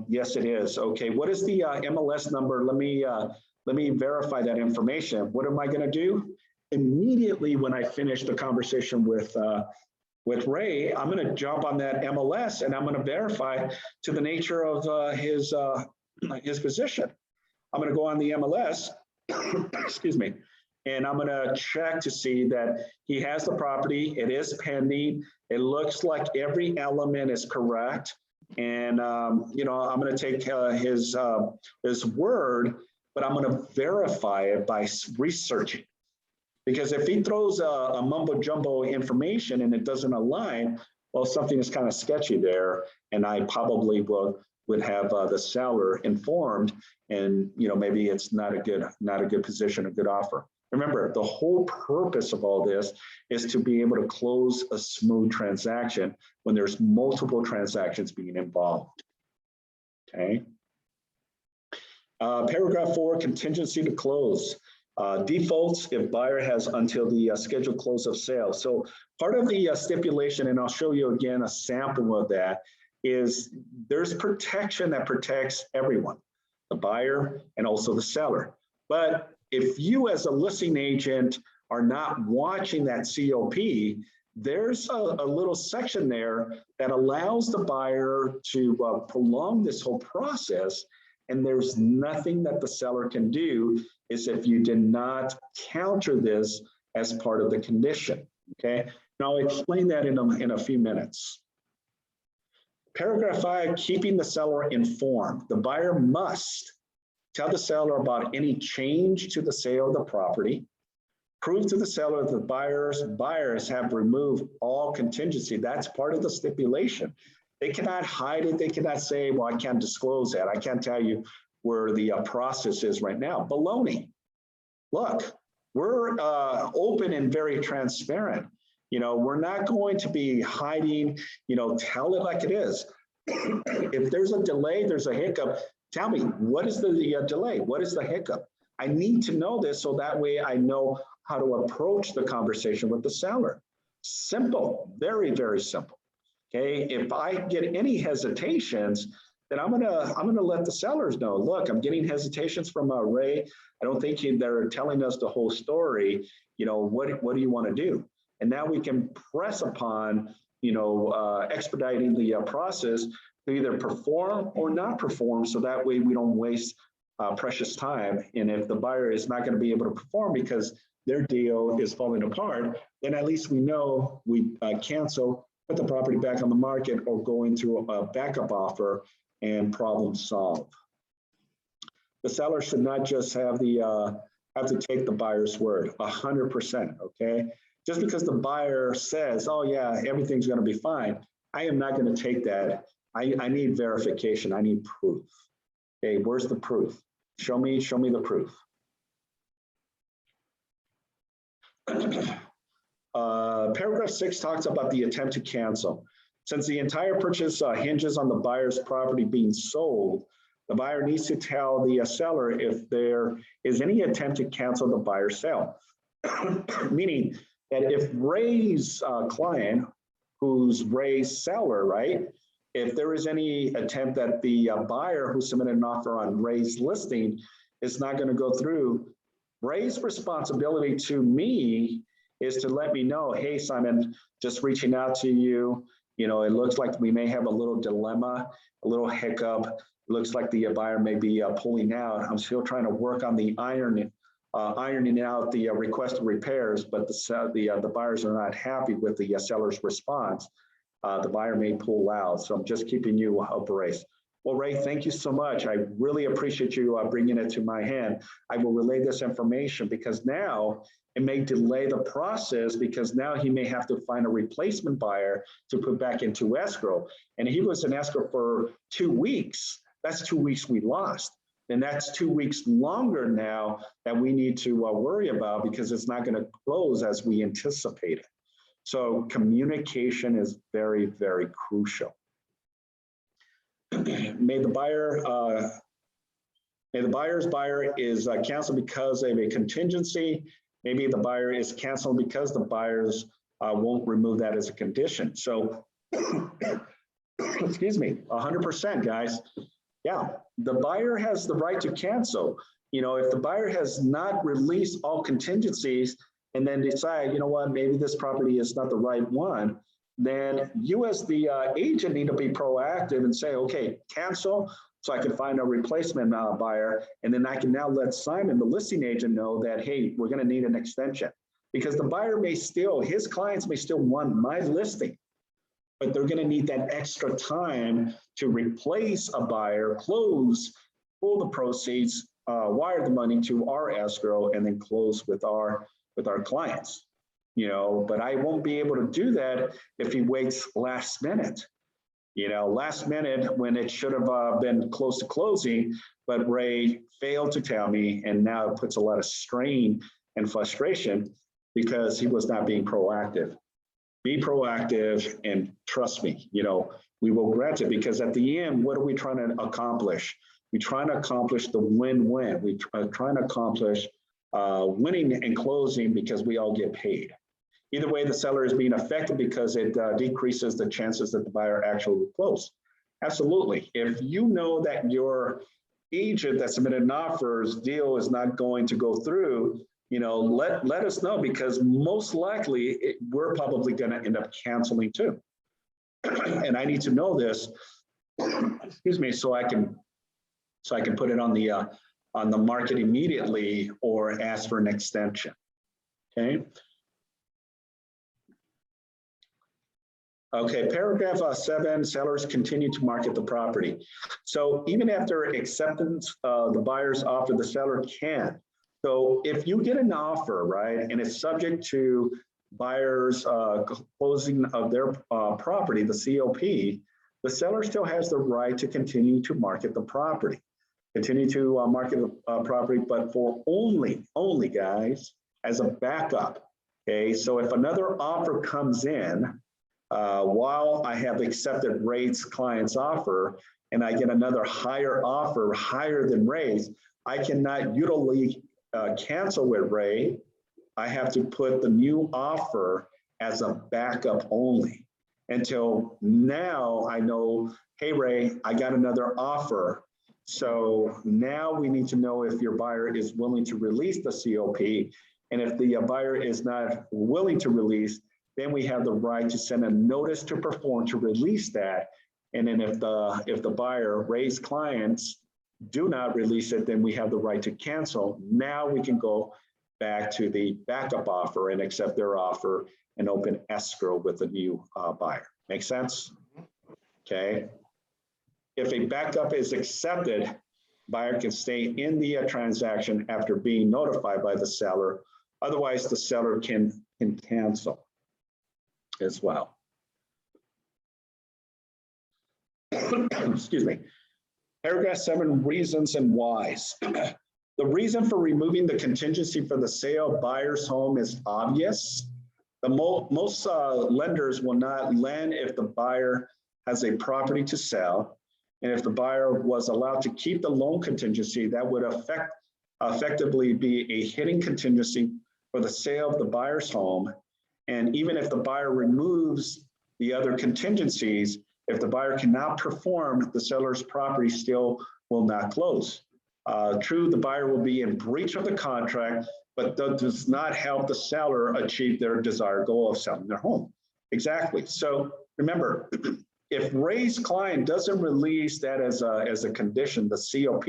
Yes, it is. Okay, what is the MLS number? Let me verify that information. What am I going to do? Immediately when I finish the conversation with Ray, I'm going to jump on that MLS and I'm going to verify to the nature of his position. I'm going to go on the MLS, excuse me, and I'm going to check to see that he has the property. It is pending. It looks like every element is correct. And, you know, I'm going to take his word, but I'm going to verify it by researching. Because if he throws a mumbo jumbo information and it doesn't align, well, something is kind of sketchy there. And I probably would have the seller informed, and you know, maybe it's not a good position, a good offer. Remember, the whole purpose of all this is to be able to close a smooth transaction when there's multiple transactions being involved. Okay. Paragraph 4, contingency to close. Defaults if buyer has until the scheduled close of sale. So part of the stipulation, and I'll show you again a sample of that, is there's protection that protects everyone, the buyer and also the seller. But if you as a listing agent are not watching that COP, there's a little section there that allows the buyer to prolong this whole process. And there's nothing that the seller can do is if you did not counter this as part of the condition, okay? And I'll explain that in a few minutes. Paragraph 5, keeping the seller informed. The buyer must tell the seller about any change to the sale of the property, prove to the seller that the buyers have removed all contingency. That's part of the stipulation. They cannot hide it. They cannot say, well, I can't disclose that. I can't tell you where the process is right now. Baloney. Look, we're open and very transparent. You know, we're not going to be hiding, you know, tell it like it is. If there's a delay, there's a hiccup, tell me, what is the delay? What is the hiccup? I need to know this so that way I know how to approach the conversation with the seller. Simple, very, very simple. Okay, if I get any hesitations, then I'm gonna let the sellers know. Look, I'm getting hesitations from Ray. I don't think they're telling us the whole story. You know, what do you want to do? And now we can press upon, you know, expediting the process to either perform or not perform, so that way we don't waste precious time. And if the buyer is not going to be able to perform because their deal is falling apart, then at least we know we cancel, put the property back on the market, or go into a backup offer and problem solve. The seller should not just have to take the buyer's word, 100%, okay? Just because the buyer says, oh yeah, everything's gonna be fine, I am not gonna take that. I need verification, I need proof. Okay, where's the proof? Show me the proof. Paragraph 6 talks about the attempt to cancel. Since the entire purchase hinges on the buyer's property being sold, the buyer needs to tell the seller if there is any attempt to cancel the buyer's sale. Meaning that if Ray's client, who's Ray's seller, right? If there is any attempt that the buyer who submitted an offer on Ray's listing is not going to go through, Ray's responsibility to me is to let me know, hey, Simon, just reaching out to you. You know, it looks like we may have a little dilemma, a little hiccup. It looks like the buyer may be pulling out. I'm still trying to work on the ironing out the requested repairs, but the buyers are not happy with the seller's response. The buyer may pull out, so I'm just keeping you abreast. Well, Ray, thank you so much. I really appreciate you bringing it to my hand. I will relay this information because now it may delay the process because now he may have to find a replacement buyer to put back into escrow. And he was in escrow for 2 weeks. That's 2 weeks we lost. And that's 2 weeks longer now that we need to worry about because it's not going to close as we anticipated. So communication is very, very crucial. May the buyer's buyer is canceled because of a contingency. Maybe the buyer is canceled because the buyers won't remove that as a condition. So, excuse me, 100%, guys. Yeah, the buyer has the right to cancel. You know, if the buyer has not released all contingencies and then decide, you know what, maybe this property is not the right one, then you as the agent need to be proactive and say, okay, cancel so I can find a replacement buyer. And then I can now let Simon, the listing agent, know that, hey, we're gonna need an extension. Because the buyer may still, his clients may still want my listing, but they're gonna need that extra time to replace a buyer, close, pull the proceeds, wire the money to our escrow, and then close with our clients. You know, but I won't be able to do that if he waits last minute. You know, last minute when it should have been close to closing, but Ray failed to tell me, and now it puts a lot of strain and frustration because he was not being proactive. Be proactive and trust me, you know, we will grant it because at the end, what are we trying to accomplish? We're trying to accomplish the win-win. We're trying to accomplish winning and closing because we all get paid. Either way, the seller is being affected because it decreases the chances that the buyer actually will close. Absolutely. If you know that your agent that submitted an offer's deal is not going to go through, you know, let us know because most likely we're probably going to end up canceling too. And I need to know this, excuse me, so I can put it on the market immediately or ask for an extension. Okay. Okay, paragraph 7, sellers continue to market the property. So even after acceptance, the buyer's offer, the seller can. So if you get an offer, right, and it's subject to buyers closing of their property, the COP, the seller still has the right to continue to market the property. Continue to market the property, but for only guys, as a backup. Okay, so if another offer comes in, while I have accepted Ray's client's offer and I get another higher offer, higher than Ray's, I cannot utilally cancel with Ray. I have to put the new offer as a backup only until now I know, hey, Ray, I got another offer. So now we need to know if your buyer is willing to release the COP. And if the buyer is not willing to release, then we have the right to send a notice to perform to release that. And then if the buyer, Ray's clients, do not release it, then we have the right to cancel. Now we can go back to the backup offer and accept their offer and open escrow with a new buyer. Make sense? Okay. If a backup is accepted, buyer can stay in the transaction after being notified by the seller. Otherwise, the seller can cancel as well. Excuse me. Paragraph 7, reasons and whys. The reason for removing the contingency for the sale of buyer's home is obvious. Most lenders will not lend if the buyer has a property to sell. And if the buyer was allowed to keep the loan contingency, that would effectively be a hidden contingency for the sale of the buyer's home. And even if the buyer removes the other contingencies, if the buyer cannot perform, the seller's property still will not close. True, the buyer will be in breach of the contract, but that does not help the seller achieve their desired goal of selling their home. Exactly. So remember, if Ray's client doesn't release that as a condition, the COP.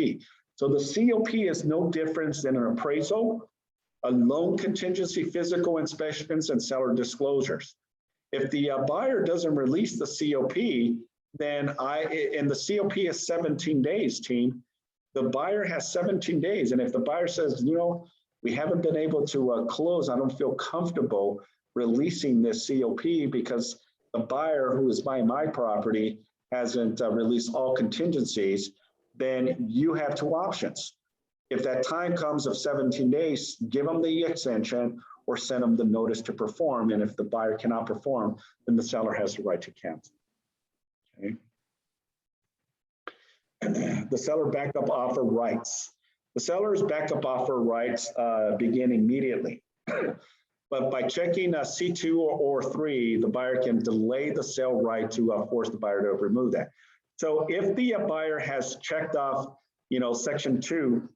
So the COP is no different than an appraisal, a loan contingency, physical inspections, and seller disclosures. If the buyer doesn't release the COP, then and the COP is 17 days, team. The buyer has 17 days. And if the buyer says, you know, we haven't been able to close, I don't feel comfortable releasing this COP because the buyer who is buying my property hasn't released all contingencies, then you have two options. If that time comes of 17 days, give them the extension or send them the notice to perform. And if the buyer cannot perform, then the seller has the right to cancel. Okay. The seller backup offer rights. The seller's backup offer rights begin immediately. But by checking C2 or 3, the buyer can delay the sale right to force the buyer to remove that. So if the buyer has checked off, you know, section 2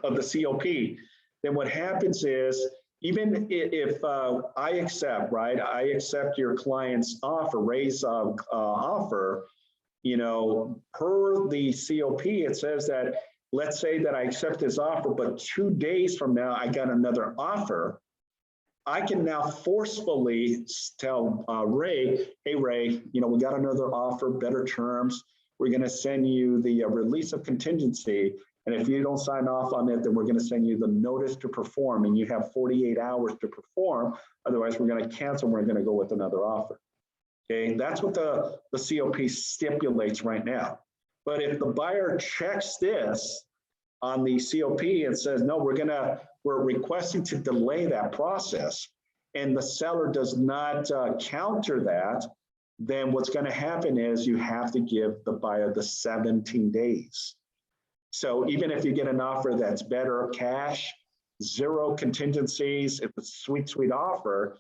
of the COP, then what happens is, even if I accept, right, I accept your client's offer, raise offer, you know, per the COP, it says that, let's say that I accept this offer, but 2 days from now, I got another offer. I can now forcefully tell Ray, hey, Ray, you know, we got another offer, better terms. We're going to send you the release of contingency. And if you don't sign off on it, then we're going to send you the notice to perform. And you have 48 hours to perform. Otherwise, we're going to cancel. We're going to go with another offer. Okay, that's what the COP stipulates right now. But if the buyer checks this on the COP and says, no, we're requesting to delay that process, and the seller does not counter that, then what's going to happen is you have to give the buyer the 17 days. So even if you get an offer that's better cash, 0 contingencies, it's a sweet, sweet offer,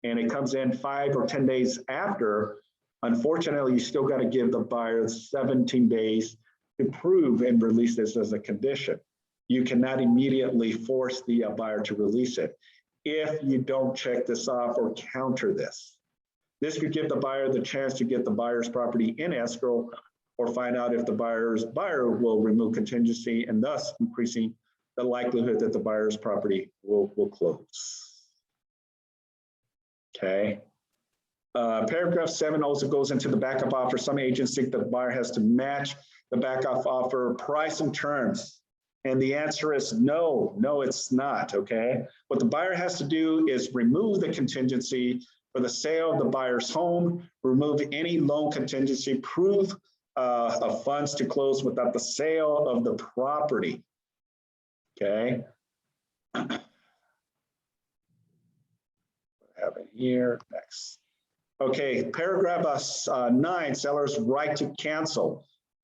and it comes in 5 or 10 days after, unfortunately, you still got to give the buyer 17 days to prove and release this as a condition. You cannot immediately force the buyer to release it if you don't check this off or counter this. This could give the buyer the chance to get the buyer's property in escrow or find out if the buyer will remove contingency, and thus increasing the likelihood that the buyer's property will close. Okay. Paragraph 7 also goes into the backup offer. Some agents think the buyer has to match the backup offer price and terms. And the answer is no, it's not, okay? What the buyer has to do is remove the contingency for the sale of the buyer's home, remove any loan contingency, proof of funds to close without the sale of the property, okay? Have it here, next. Okay, paragraph 9, seller's right to cancel.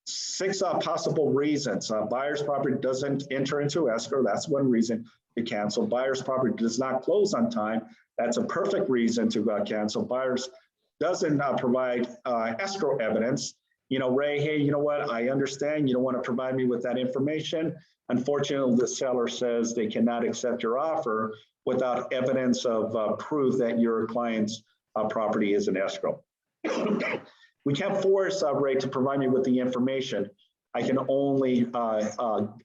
6 possible reasons. Buyer's property doesn't enter into escrow. That's one reason to cancel. Buyer's property does not close on time. That's a perfect reason to cancel. Buyer's doesn't provide escrow evidence. You know, Ray, hey, you know what? I understand you don't want to provide me with that information. Unfortunately, the seller says they cannot accept your offer without evidence of proof that your client's property is in escrow. We can't force Ray to provide me with the information. I can only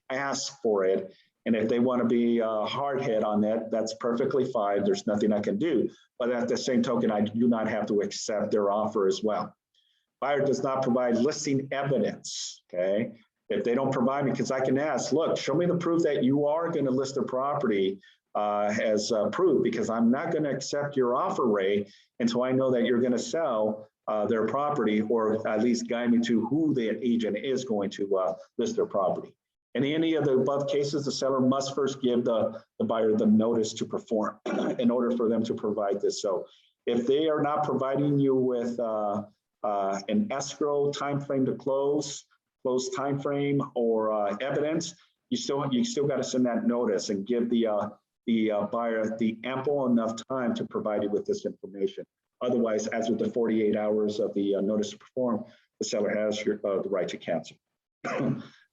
ask for it. And if they want to be hard head on that, that's perfectly fine. There's nothing I can do. But at the same token, I do not have to accept their offer as well. Buyer does not provide listing evidence, okay? If they don't provide me, because I can ask, look, show me the proof that you are going to list the property as proof, because I'm not going to accept your offer, Ray, until I know that you're going to sell their property, or at least guide me to who the agent is going to list their property. In any of the above cases, the seller must first give the buyer the notice to perform in order for them to provide this. So if they are not providing you with an escrow timeframe to close timeframe, or evidence, you still got to send that notice and give the buyer the ample enough time to provide you with this information. Otherwise, as with the 48 hours of the notice to perform, the seller has the right to cancel.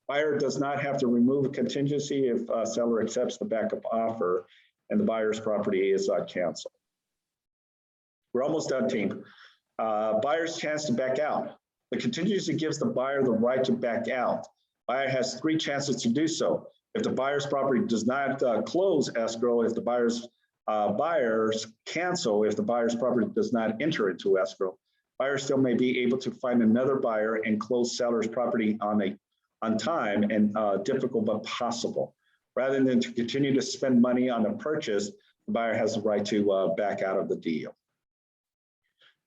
Buyer does not have to remove a contingency if seller accepts the backup offer and the buyer's property is canceled. We're almost done, team. Buyer's chance to back out. The contingency gives the buyer the right to back out. Buyer has 3 chances to do so. If the buyer's property does not close escrow, if the buyers cancel, if the buyer's property does not enter into escrow, buyers still may be able to find another buyer and close seller's property on time and difficult but possible. Rather than to continue to spend money on a purchase, the buyer has the right to back out of the deal.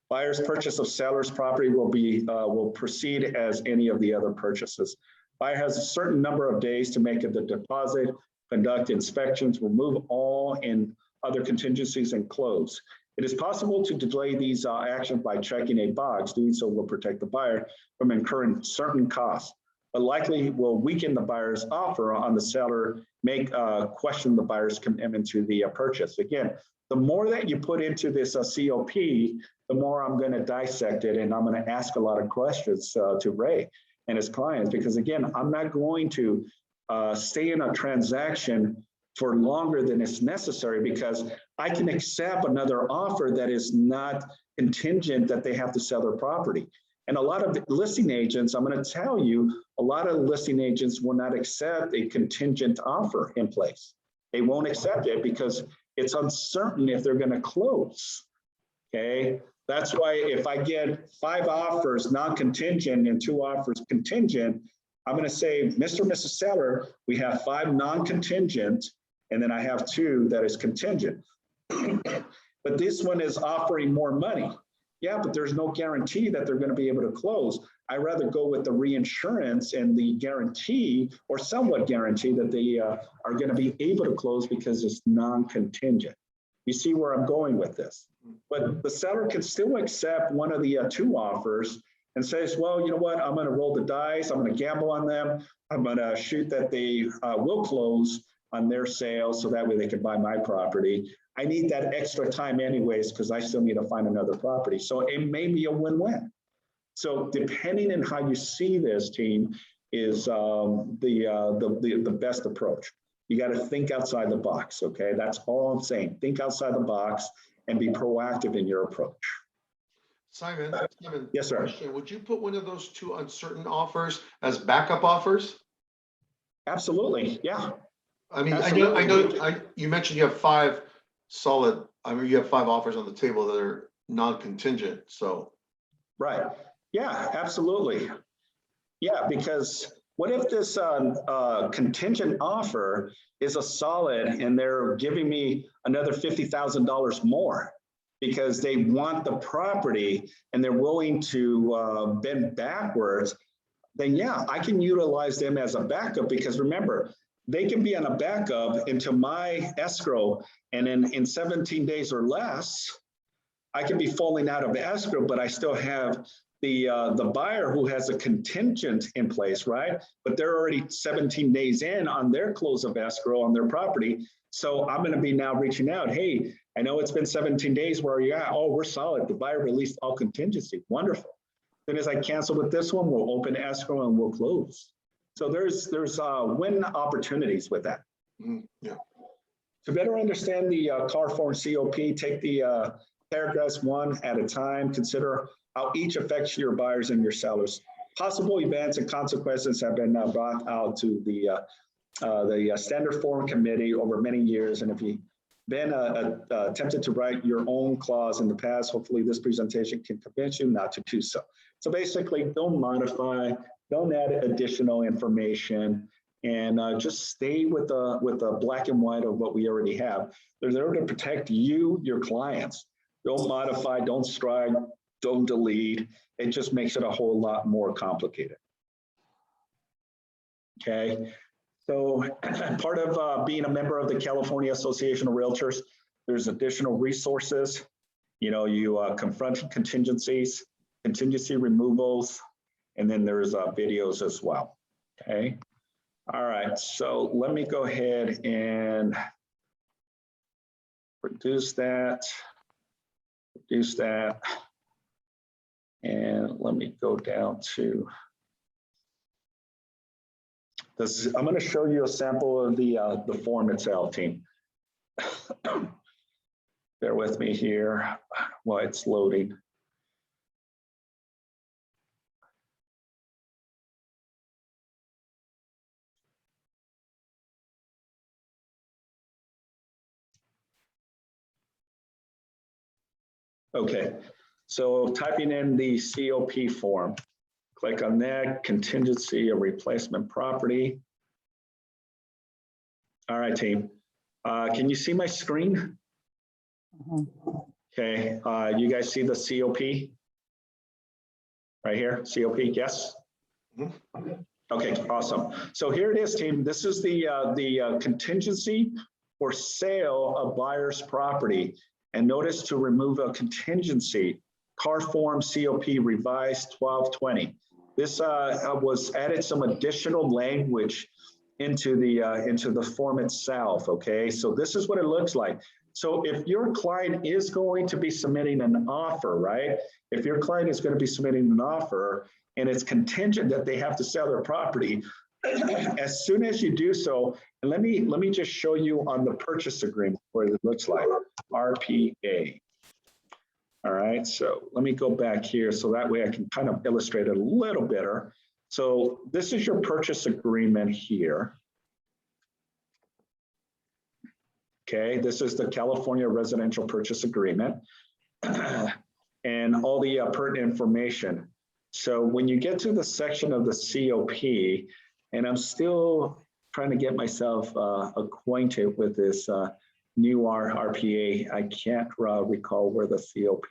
Buyer's purchase of seller's property will proceed as any of the other purchases. Buyer has a certain number of days to make the deposit, conduct inspections, remove all and other contingencies, and close. It is possible to delay these actions by checking a box. Doing so will protect the buyer from incurring certain costs, but likely will weaken the buyer's offer on the seller, make question the buyer's commitment to the purchase. Again, the more that you put into this COP, the more I'm going to dissect it, and I'm going to ask a lot of questions to Ray and his clients, because again, I'm not going to stay in a transaction for longer than it's necessary, because I can accept another offer that is not contingent that they have to sell their property. And a lot of listing agents, I'm going to tell you, a lot of listing agents will not accept a contingent offer in place. They won't accept it because it's uncertain if they're going to close. Okay, that's why if I get 5 offers non-contingent and 2 offers contingent, I'm going to say, Mr. and Mrs. Seller, we have 5 non-contingent, and then I have 2 that is contingent. But this one is offering more money. Yeah, but there's no guarantee that they're going to be able to close. I'd rather go with the reinsurance and the guarantee, or somewhat guarantee, that they are going to be able to close because it's non-contingent. You see where I'm going with this? But the seller can still accept one of the 2 offers and says, well, you know what, I'm going to roll the dice, I'm going to gamble on them, I'm going to shoot that they will close on their sale so that way they can buy my property. I need that extra time anyways because I still need to find another property. So it may be a win-win. So depending on how you see this, team, is the best approach. You got to think outside the box, okay? That's all I'm saying. Think outside the box and be proactive in your approach. Simon, Yes, sir. Question. Would you put one of those 2 uncertain offers as backup offers? Absolutely, yeah. I mean, Absolutely. you mentioned you have 5 solid, I mean, you have 5 offers on the table that are non-contingent, so. Right, yeah, absolutely. Yeah, because what if this contingent offer is a solid and they're giving me another $50,000 more because they want the property and they're willing to bend backwards, then yeah, I can utilize them as a backup, because remember, they can be on a backup into my escrow, and in 17 days or less, I can be falling out of escrow, but I still have the buyer who has a contingent in place, right? But they're already 17 days in on their close of escrow on their property. So I'm going to be now reaching out. Hey, I know it's been 17 days. Where are you at? Oh, we're solid. The buyer released all contingency. Wonderful. As soon as I cancel with this one, we'll open escrow and we'll close. So there's win opportunities with that. Yeah. To better understand the car form COP, take the paragraphs 1 at a time. Consider how each affects your buyers and your sellers. Possible events and consequences have been brought out to the standard form committee over many years. And if you've been attempted to write your own clause in the past, hopefully this presentation can convince you not to do so. So basically, don't modify, don't add additional information, and just stay with the black and white of what we already have. They're there to protect you, your clients. Don't modify, don't strike, don't delete. It just makes it a whole lot more complicated. Okay, so part of being a member of the California Association of Realtors, there's additional resources. You know, you confront contingencies, contingency removals, and then there's videos as well. Okay, all right, so let me go ahead and produce that. And let me go down to this. I'm going to show you a sample of the form itself, team. Bear with me here while it's loading. Okay, So typing in the COP form, click on that, contingency of replacement property. All right, team. Can you see my screen? Okay, you guys see the COP? Right here, COP, yes? Okay, awesome. So here it is, team. This is the contingency for sale of buyer's property. And notice to remove a contingency, CAR form COP revised 1220. This was added some additional language into the form itself, okay? So this is what it looks like. So if your client is going to be submitting an offer, right? If your client is going to be submitting an offer and it's contingent that they have to sell their property, as soon as you do so, and let me just show you on the purchase agreement what it looks like, RPA. All right, so let me go back here so that way I can kind of illustrate it a little better. So this is your purchase agreement here. Okay, this is the California Residential Purchase Agreement and all the pertinent information. So when you get to the section of the COP, and I'm still trying to get myself acquainted with this new RPA, I can't recall where the COP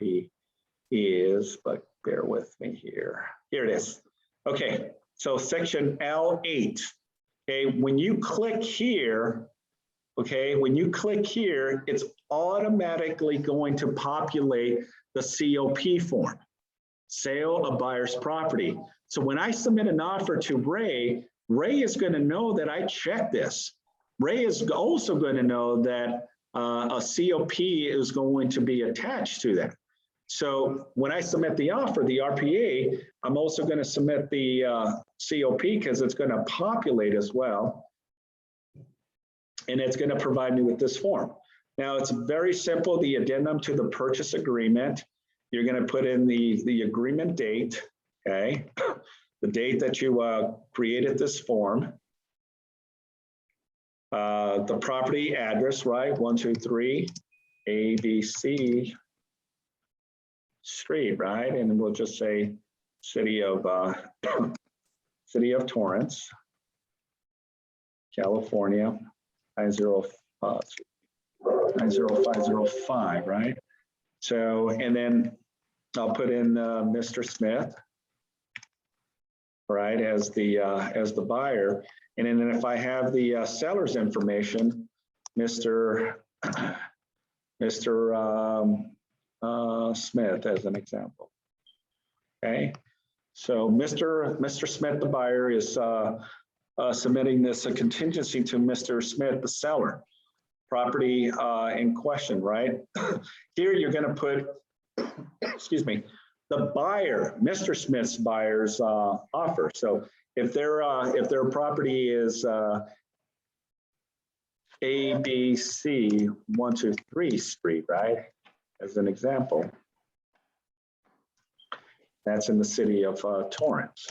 is, but bear with me here. Here it is. Okay, so section L8. Okay, when you click here, okay, when you click here, it's automatically going to populate the COP form, sale of buyer's property. So when I submit an offer to Ray, Ray is going to know that I checked this. Ray is also going to know that a COP is going to be attached to that. So when I submit the offer, the RPA, I'm also going to submit the COP because it's going to populate as well. And it's going to provide me with this form. Now it's very simple, the addendum to the purchase agreement. You're going to put in the agreement date, okay? The date that you created this form. The property address, right? 123 ABC Street, right? And we'll just say City of Torrance, California, 90505, right? So, and then I'll put in Mr. Smith, right, as the buyer. And then if I have the seller's information, Mr. Smith as an example. Okay, so Mr. Smith, the buyer, is submitting this a contingency to Mr. Smith, the seller, property in question, right? Here you're going to put, excuse me, the buyer, Mr. Smith's buyer's offer. So if their property is ABC 123 Street, right? As an example, that's in the city of Torrance.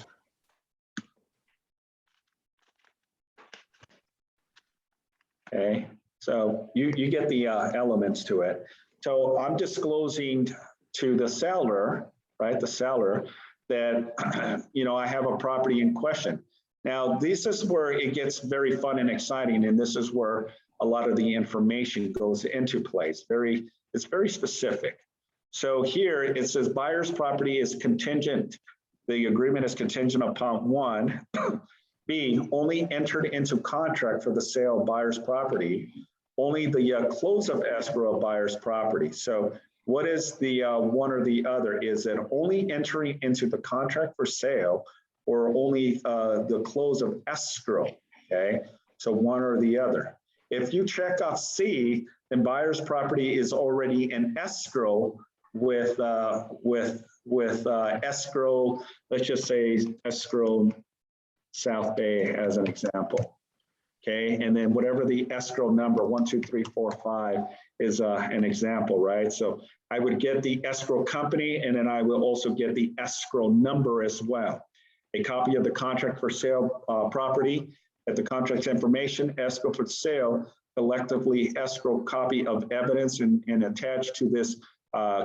Okay, so you get the elements to it. So I'm disclosing to the seller, right? The seller that, I have a property in question. Now, this is where it gets very fun and exciting, and this is where a lot of the information goes into place. It's very specific. So here it says buyer's property is contingent. The agreement is contingent upon one, B, only entered into contract for the sale of buyer's property, only the close of escrow of buyer's property. So what is the one or the other? Is it only entering into the contract for sale or only the close of escrow? Okay, so one or the other. If you check off C, then buyer's property is already in escrow with escrow. Let's just say escrow South Bay as an example. Okay, and then whatever the escrow number 1, 2, 3, 4, 5 is an example, right? So I would get the escrow company, and then I will also get the escrow number as well. A copy of the contract for sale property, at the contract information, escrow for sale, collectively escrow copy of evidence and attached to this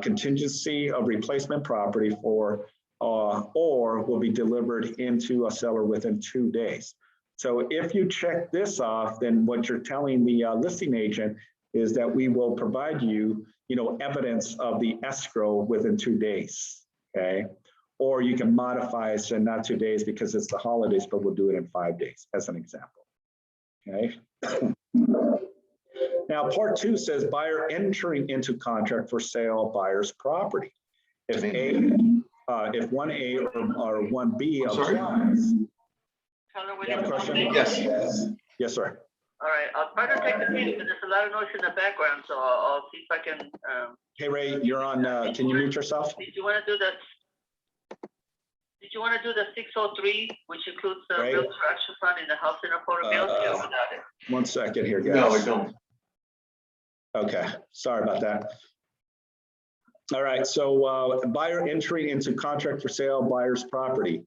contingency of replacement property for, or will be delivered into a seller within 2 days. So if you check this off, then what you're telling the listing agent is that we will provide you, evidence of the escrow within 2 days, okay? Or you can modify it, so not 2 days because it's the holidays, but we'll do it in 5 days as an example, okay? Now, part 2 says buyer entering into contract for sale of buyer's property. If if 1A or 1B applies. Seller You have a question? Yes. Yes, sir. All right, I'll try to take the lead, but there's a lot of noise in the background, so I'll see if I can, Hey, Ray, you're on, can you mute yourself? did you want to do the 603, which includes the Right. realtor action fund and the housing affordability or without it? 1 second here, guys. No, I don't. Okay, sorry about that. All right, so buyer entering into contract for sale of buyer's property.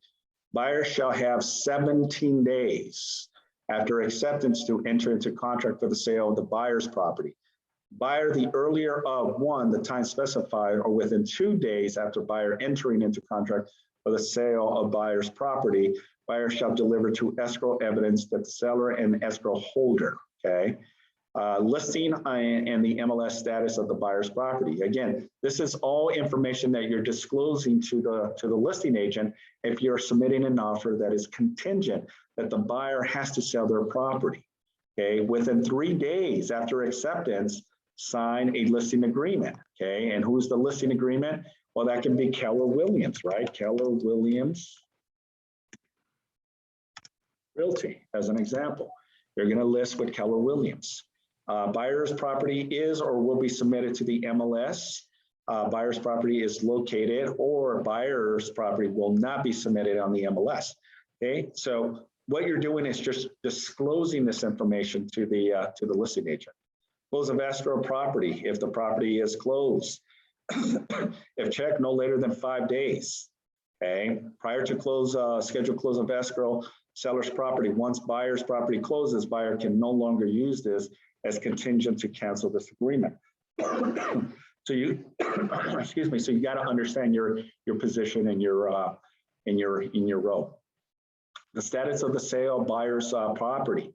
Buyer shall have 17 days after acceptance to enter into contract for the sale of the buyer's property. Buyer the earlier of 1, the time specified, or within 2 days after buyer entering into contract for the sale of buyer's property, buyer shall deliver to escrow evidence that the seller and escrow holder, okay? Listing and the MLS status of the buyer's property. Again, this is all information that you're disclosing to the listing agent if you're submitting an offer that is contingent that the buyer has to sell their property. Okay, within 3 days after acceptance, sign a listing agreement. Okay, and who's the listing agreement? Well, that can be Keller Williams, right? Keller Williams Realty, as an example. You're going to list with Keller Williams. Buyer's property is or will be submitted to the MLS. Buyer's property is located, or buyer's property will not be submitted on the MLS. Okay, so what you're doing is just disclosing this information to the listing agent. Close of escrow property, if the property is closed. If checked no later than 5 days. Okay, prior to close, scheduled close of escrow, seller's property. Once buyer's property closes, buyer can no longer use this as contingent to cancel this agreement. So you, excuse me. So you got to understand your position in your role. The status of the sale of buyer's property.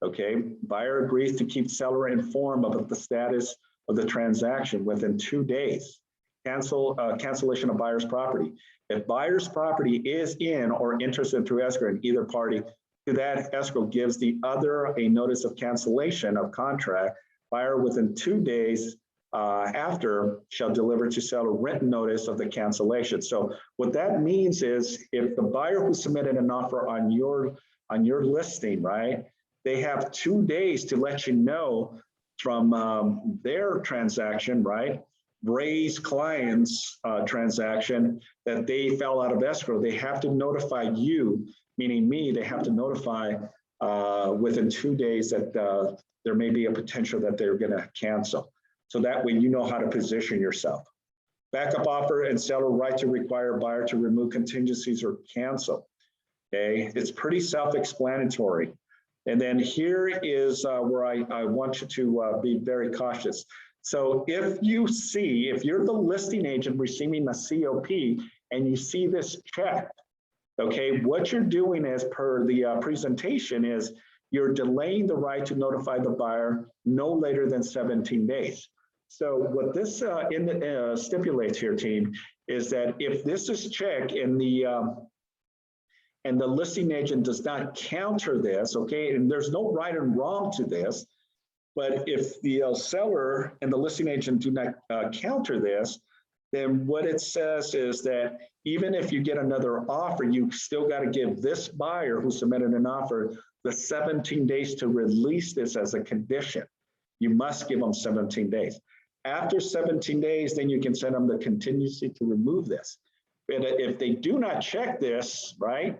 Okay, buyer agrees to keep seller informed of the status of the transaction within 2 days. Cancellation of buyer's property. If buyer's property is in or interested through escrow, and either party to that escrow gives the other a notice of cancellation of contract, buyer within 2 days after shall deliver to seller written notice of the cancellation. So what that means is if the buyer who submitted an offer on your listing, right, they have 2 days to let you know from their transaction, right, Ray's client's transaction, that they fell out of escrow. They have to notify you, meaning me. They have to notify within 2 days that there may be a potential that they're going to cancel. So that way you know how to position yourself. Backup offer and seller right to require buyer to remove contingencies or cancel. Okay, it's pretty self-explanatory. And then here is where I want you to be very cautious. So if you're the listing agent receiving a COP and you see this check, okay, what you're doing as per the presentation is you're delaying the right to notify the buyer no later than 17 days. So what this stipulates here, team, is that if this is checked and the listing agent does not counter this, okay, and there's no right and wrong to this, but if the seller and the listing agent do not counter this, then what it says is that even if you get another offer, you still got to give this buyer who submitted an offer the 17 days to release this as a condition. You must give them 17 days. After 17 days, then you can send them the contingency to remove this. But if they do not check this, right,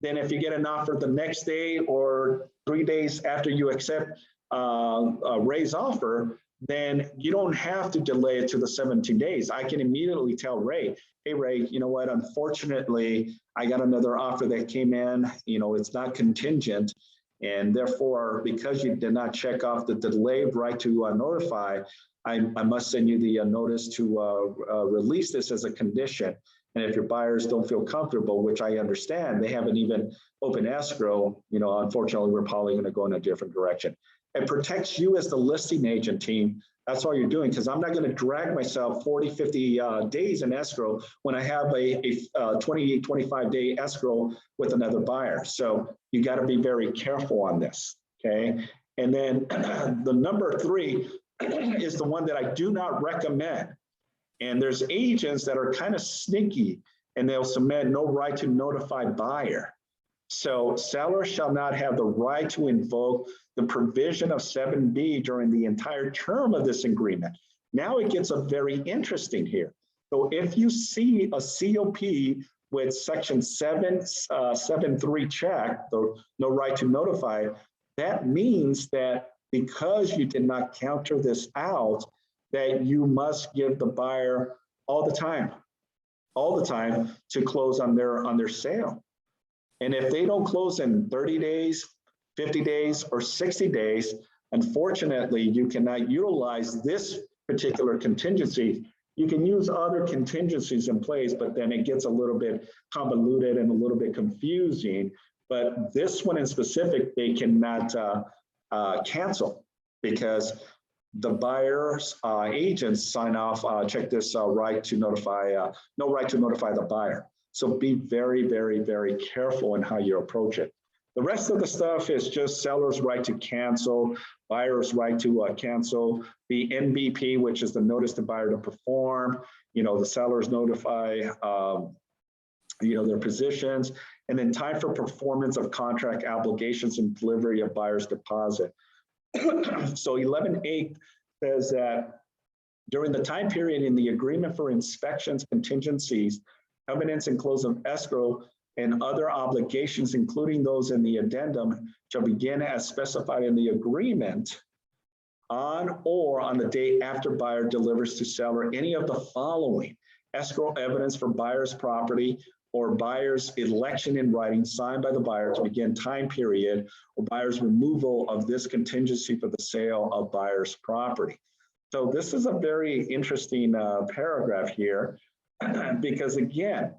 then if you get an offer the next day or 3 days after you accept Ray's offer, then you don't have to delay it to the 17 days. I can immediately tell Ray, hey, Ray, you know what? Unfortunately, I got another offer that came in, it's not contingent. And therefore, because you did not check off the delayed right to notify, I must send you the notice to release this as a condition. And if your buyers don't feel comfortable, which I understand, they haven't even opened escrow, you know, unfortunately, we're probably going to go in a different direction. It protects you as the listing agent team. That's all you're doing, because I'm not going to drag myself 40, 50 days in escrow when I have a 20, 25-day escrow with another buyer. So you got to be very careful on this, okay? And then the number 3 is the one that I do not recommend. And there's agents that are kind of sneaky, and they'll submit no right to notify buyer. So seller shall not have the right to invoke the provision of 7B during the entire term of this agreement. Now it gets very interesting here. So if you see a COP with section 7.3 check, the no right to notify, that means that because you did not counter this out, that you must give the buyer all the time to close on their sale. And if they don't close in 30 days, 50 days, or 60 days, unfortunately, you cannot utilize this particular contingency. You can use other contingencies in place, but then it gets a little bit convoluted and a little bit confusing. But this one in specific, they cannot cancel, because the buyer's agents sign off, check this right to notify, no right to notify the buyer. So be very, very, very careful in how you approach it. The rest of the stuff is just seller's right to cancel, buyer's right to cancel, the NBP, which is the notice to buyer to perform, you know, the sellers notify, you know, their positions, and then time for performance of contract obligations and delivery of buyer's deposit. So 11.8 says that during the time period in the agreement for inspections, contingencies, covenants, and close of escrow, and other obligations, including those in the addendum, shall begin as specified in the agreement on or on the day after buyer delivers to seller any of the following: escrow evidence for buyer's property or buyer's election in writing signed by the buyer to begin time period, or buyer's removal of this contingency for the sale of buyer's property. So this is a very interesting paragraph here, because again,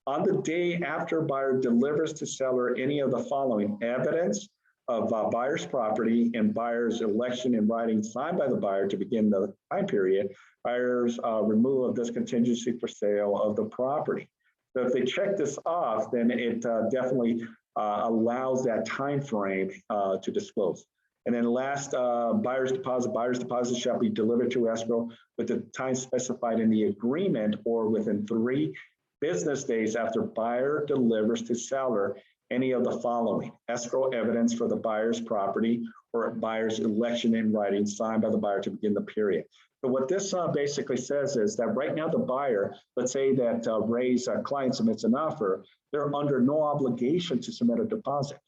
on the day after buyer delivers to seller any of the following: evidence of buyer's property and buyer's election in writing signed by the buyer to begin the time period, buyer's removal of this contingency for sale of the property. So if they check this off, then it definitely allows that time frame to disclose. And then last, buyer's deposit shall be delivered to escrow with the time specified in the agreement or within 3 business days after buyer delivers to seller any of the following: escrow evidence for the buyer's property or buyer's election in writing signed by the buyer to begin the period. So what this basically says is that right now the buyer, let's say that Ray's client submits an offer, they're under no obligation to submit a deposit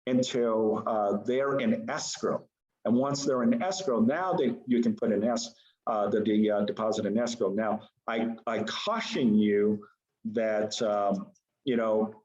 until they're in escrow. And once they're in escrow, now you can put an the deposit in escrow. Now, I caution you that you know,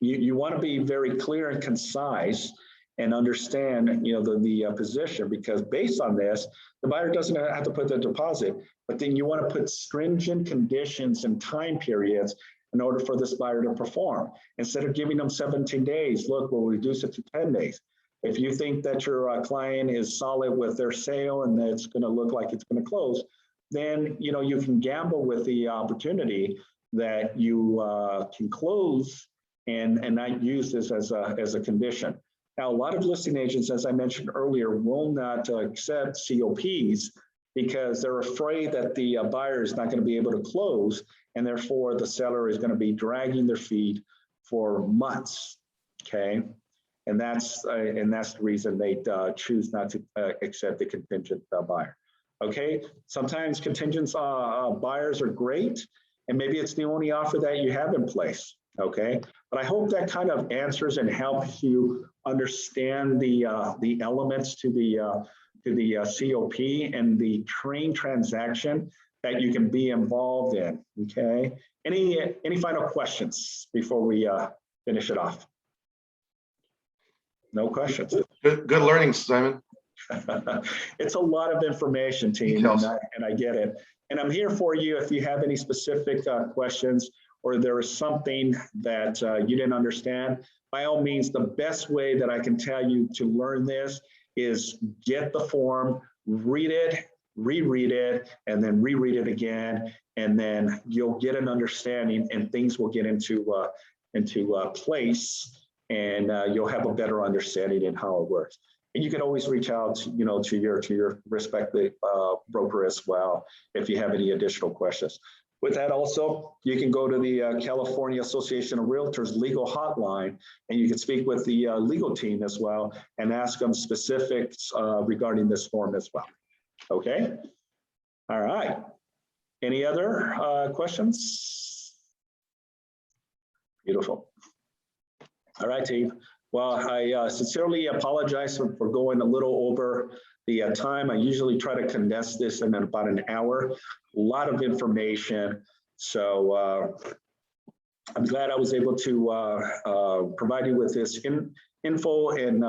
you want to be very clear and concise and understand, you know, the position, because based on this, the buyer doesn't have to put the deposit, but then you want to put stringent conditions and time periods in order for this buyer to perform. Instead of giving them 17 days, look, we'll reduce it to 10 days. If you think that your client is solid with their sale and that it's going to look like it's going to close, then, you know, you can gamble with the opportunity that you can close and not use this as a condition. Now, a lot of listing agents, as I mentioned earlier, will not accept COPs because they're afraid that the buyer is not going to be able to close, and therefore the seller is going to be dragging their feet for months. Okay, and that's the reason they choose not to accept the contingent buyer. Okay, sometimes contingent buyers are great, and maybe it's the only offer that you have in place. Okay, but I hope that kind of answers and helps you understand the elements to the COP and the train transaction that you can be involved in. Okay, any final questions before we finish it off? No questions. Good learning, Simon. It's a lot of information, team, Details. and I get it. And I'm here for you if you have any specific questions or there is something that you didn't understand. By all means, the best way that I can tell you to learn this is get the form, read it, reread it, and then reread it again, and then you'll get an understanding and things will get into place, and you'll have a better understanding in how it works. And you can always reach out, to your respective broker as well if you have any additional questions. With that, also, you can go to the California Association of Realtors legal hotline, and you can speak with the legal team as well and ask them specifics regarding this form as well. Okay. All right. Any other questions? Beautiful. All right, team. Well, I sincerely apologize for going a little over the time. I usually try to condense this in about an hour. A lot of information. So I'm glad I was able to provide you with this info and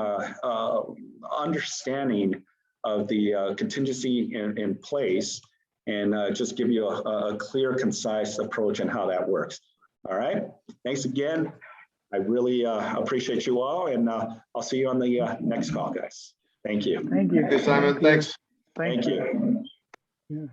understanding of the contingency in place, and just give you a clear, concise approach on how that works. All right. Thanks again. I really appreciate you all, and I'll see you on the next call, guys. Thank you. Thank you. Okay, Simon, thanks. Thank you. Yeah.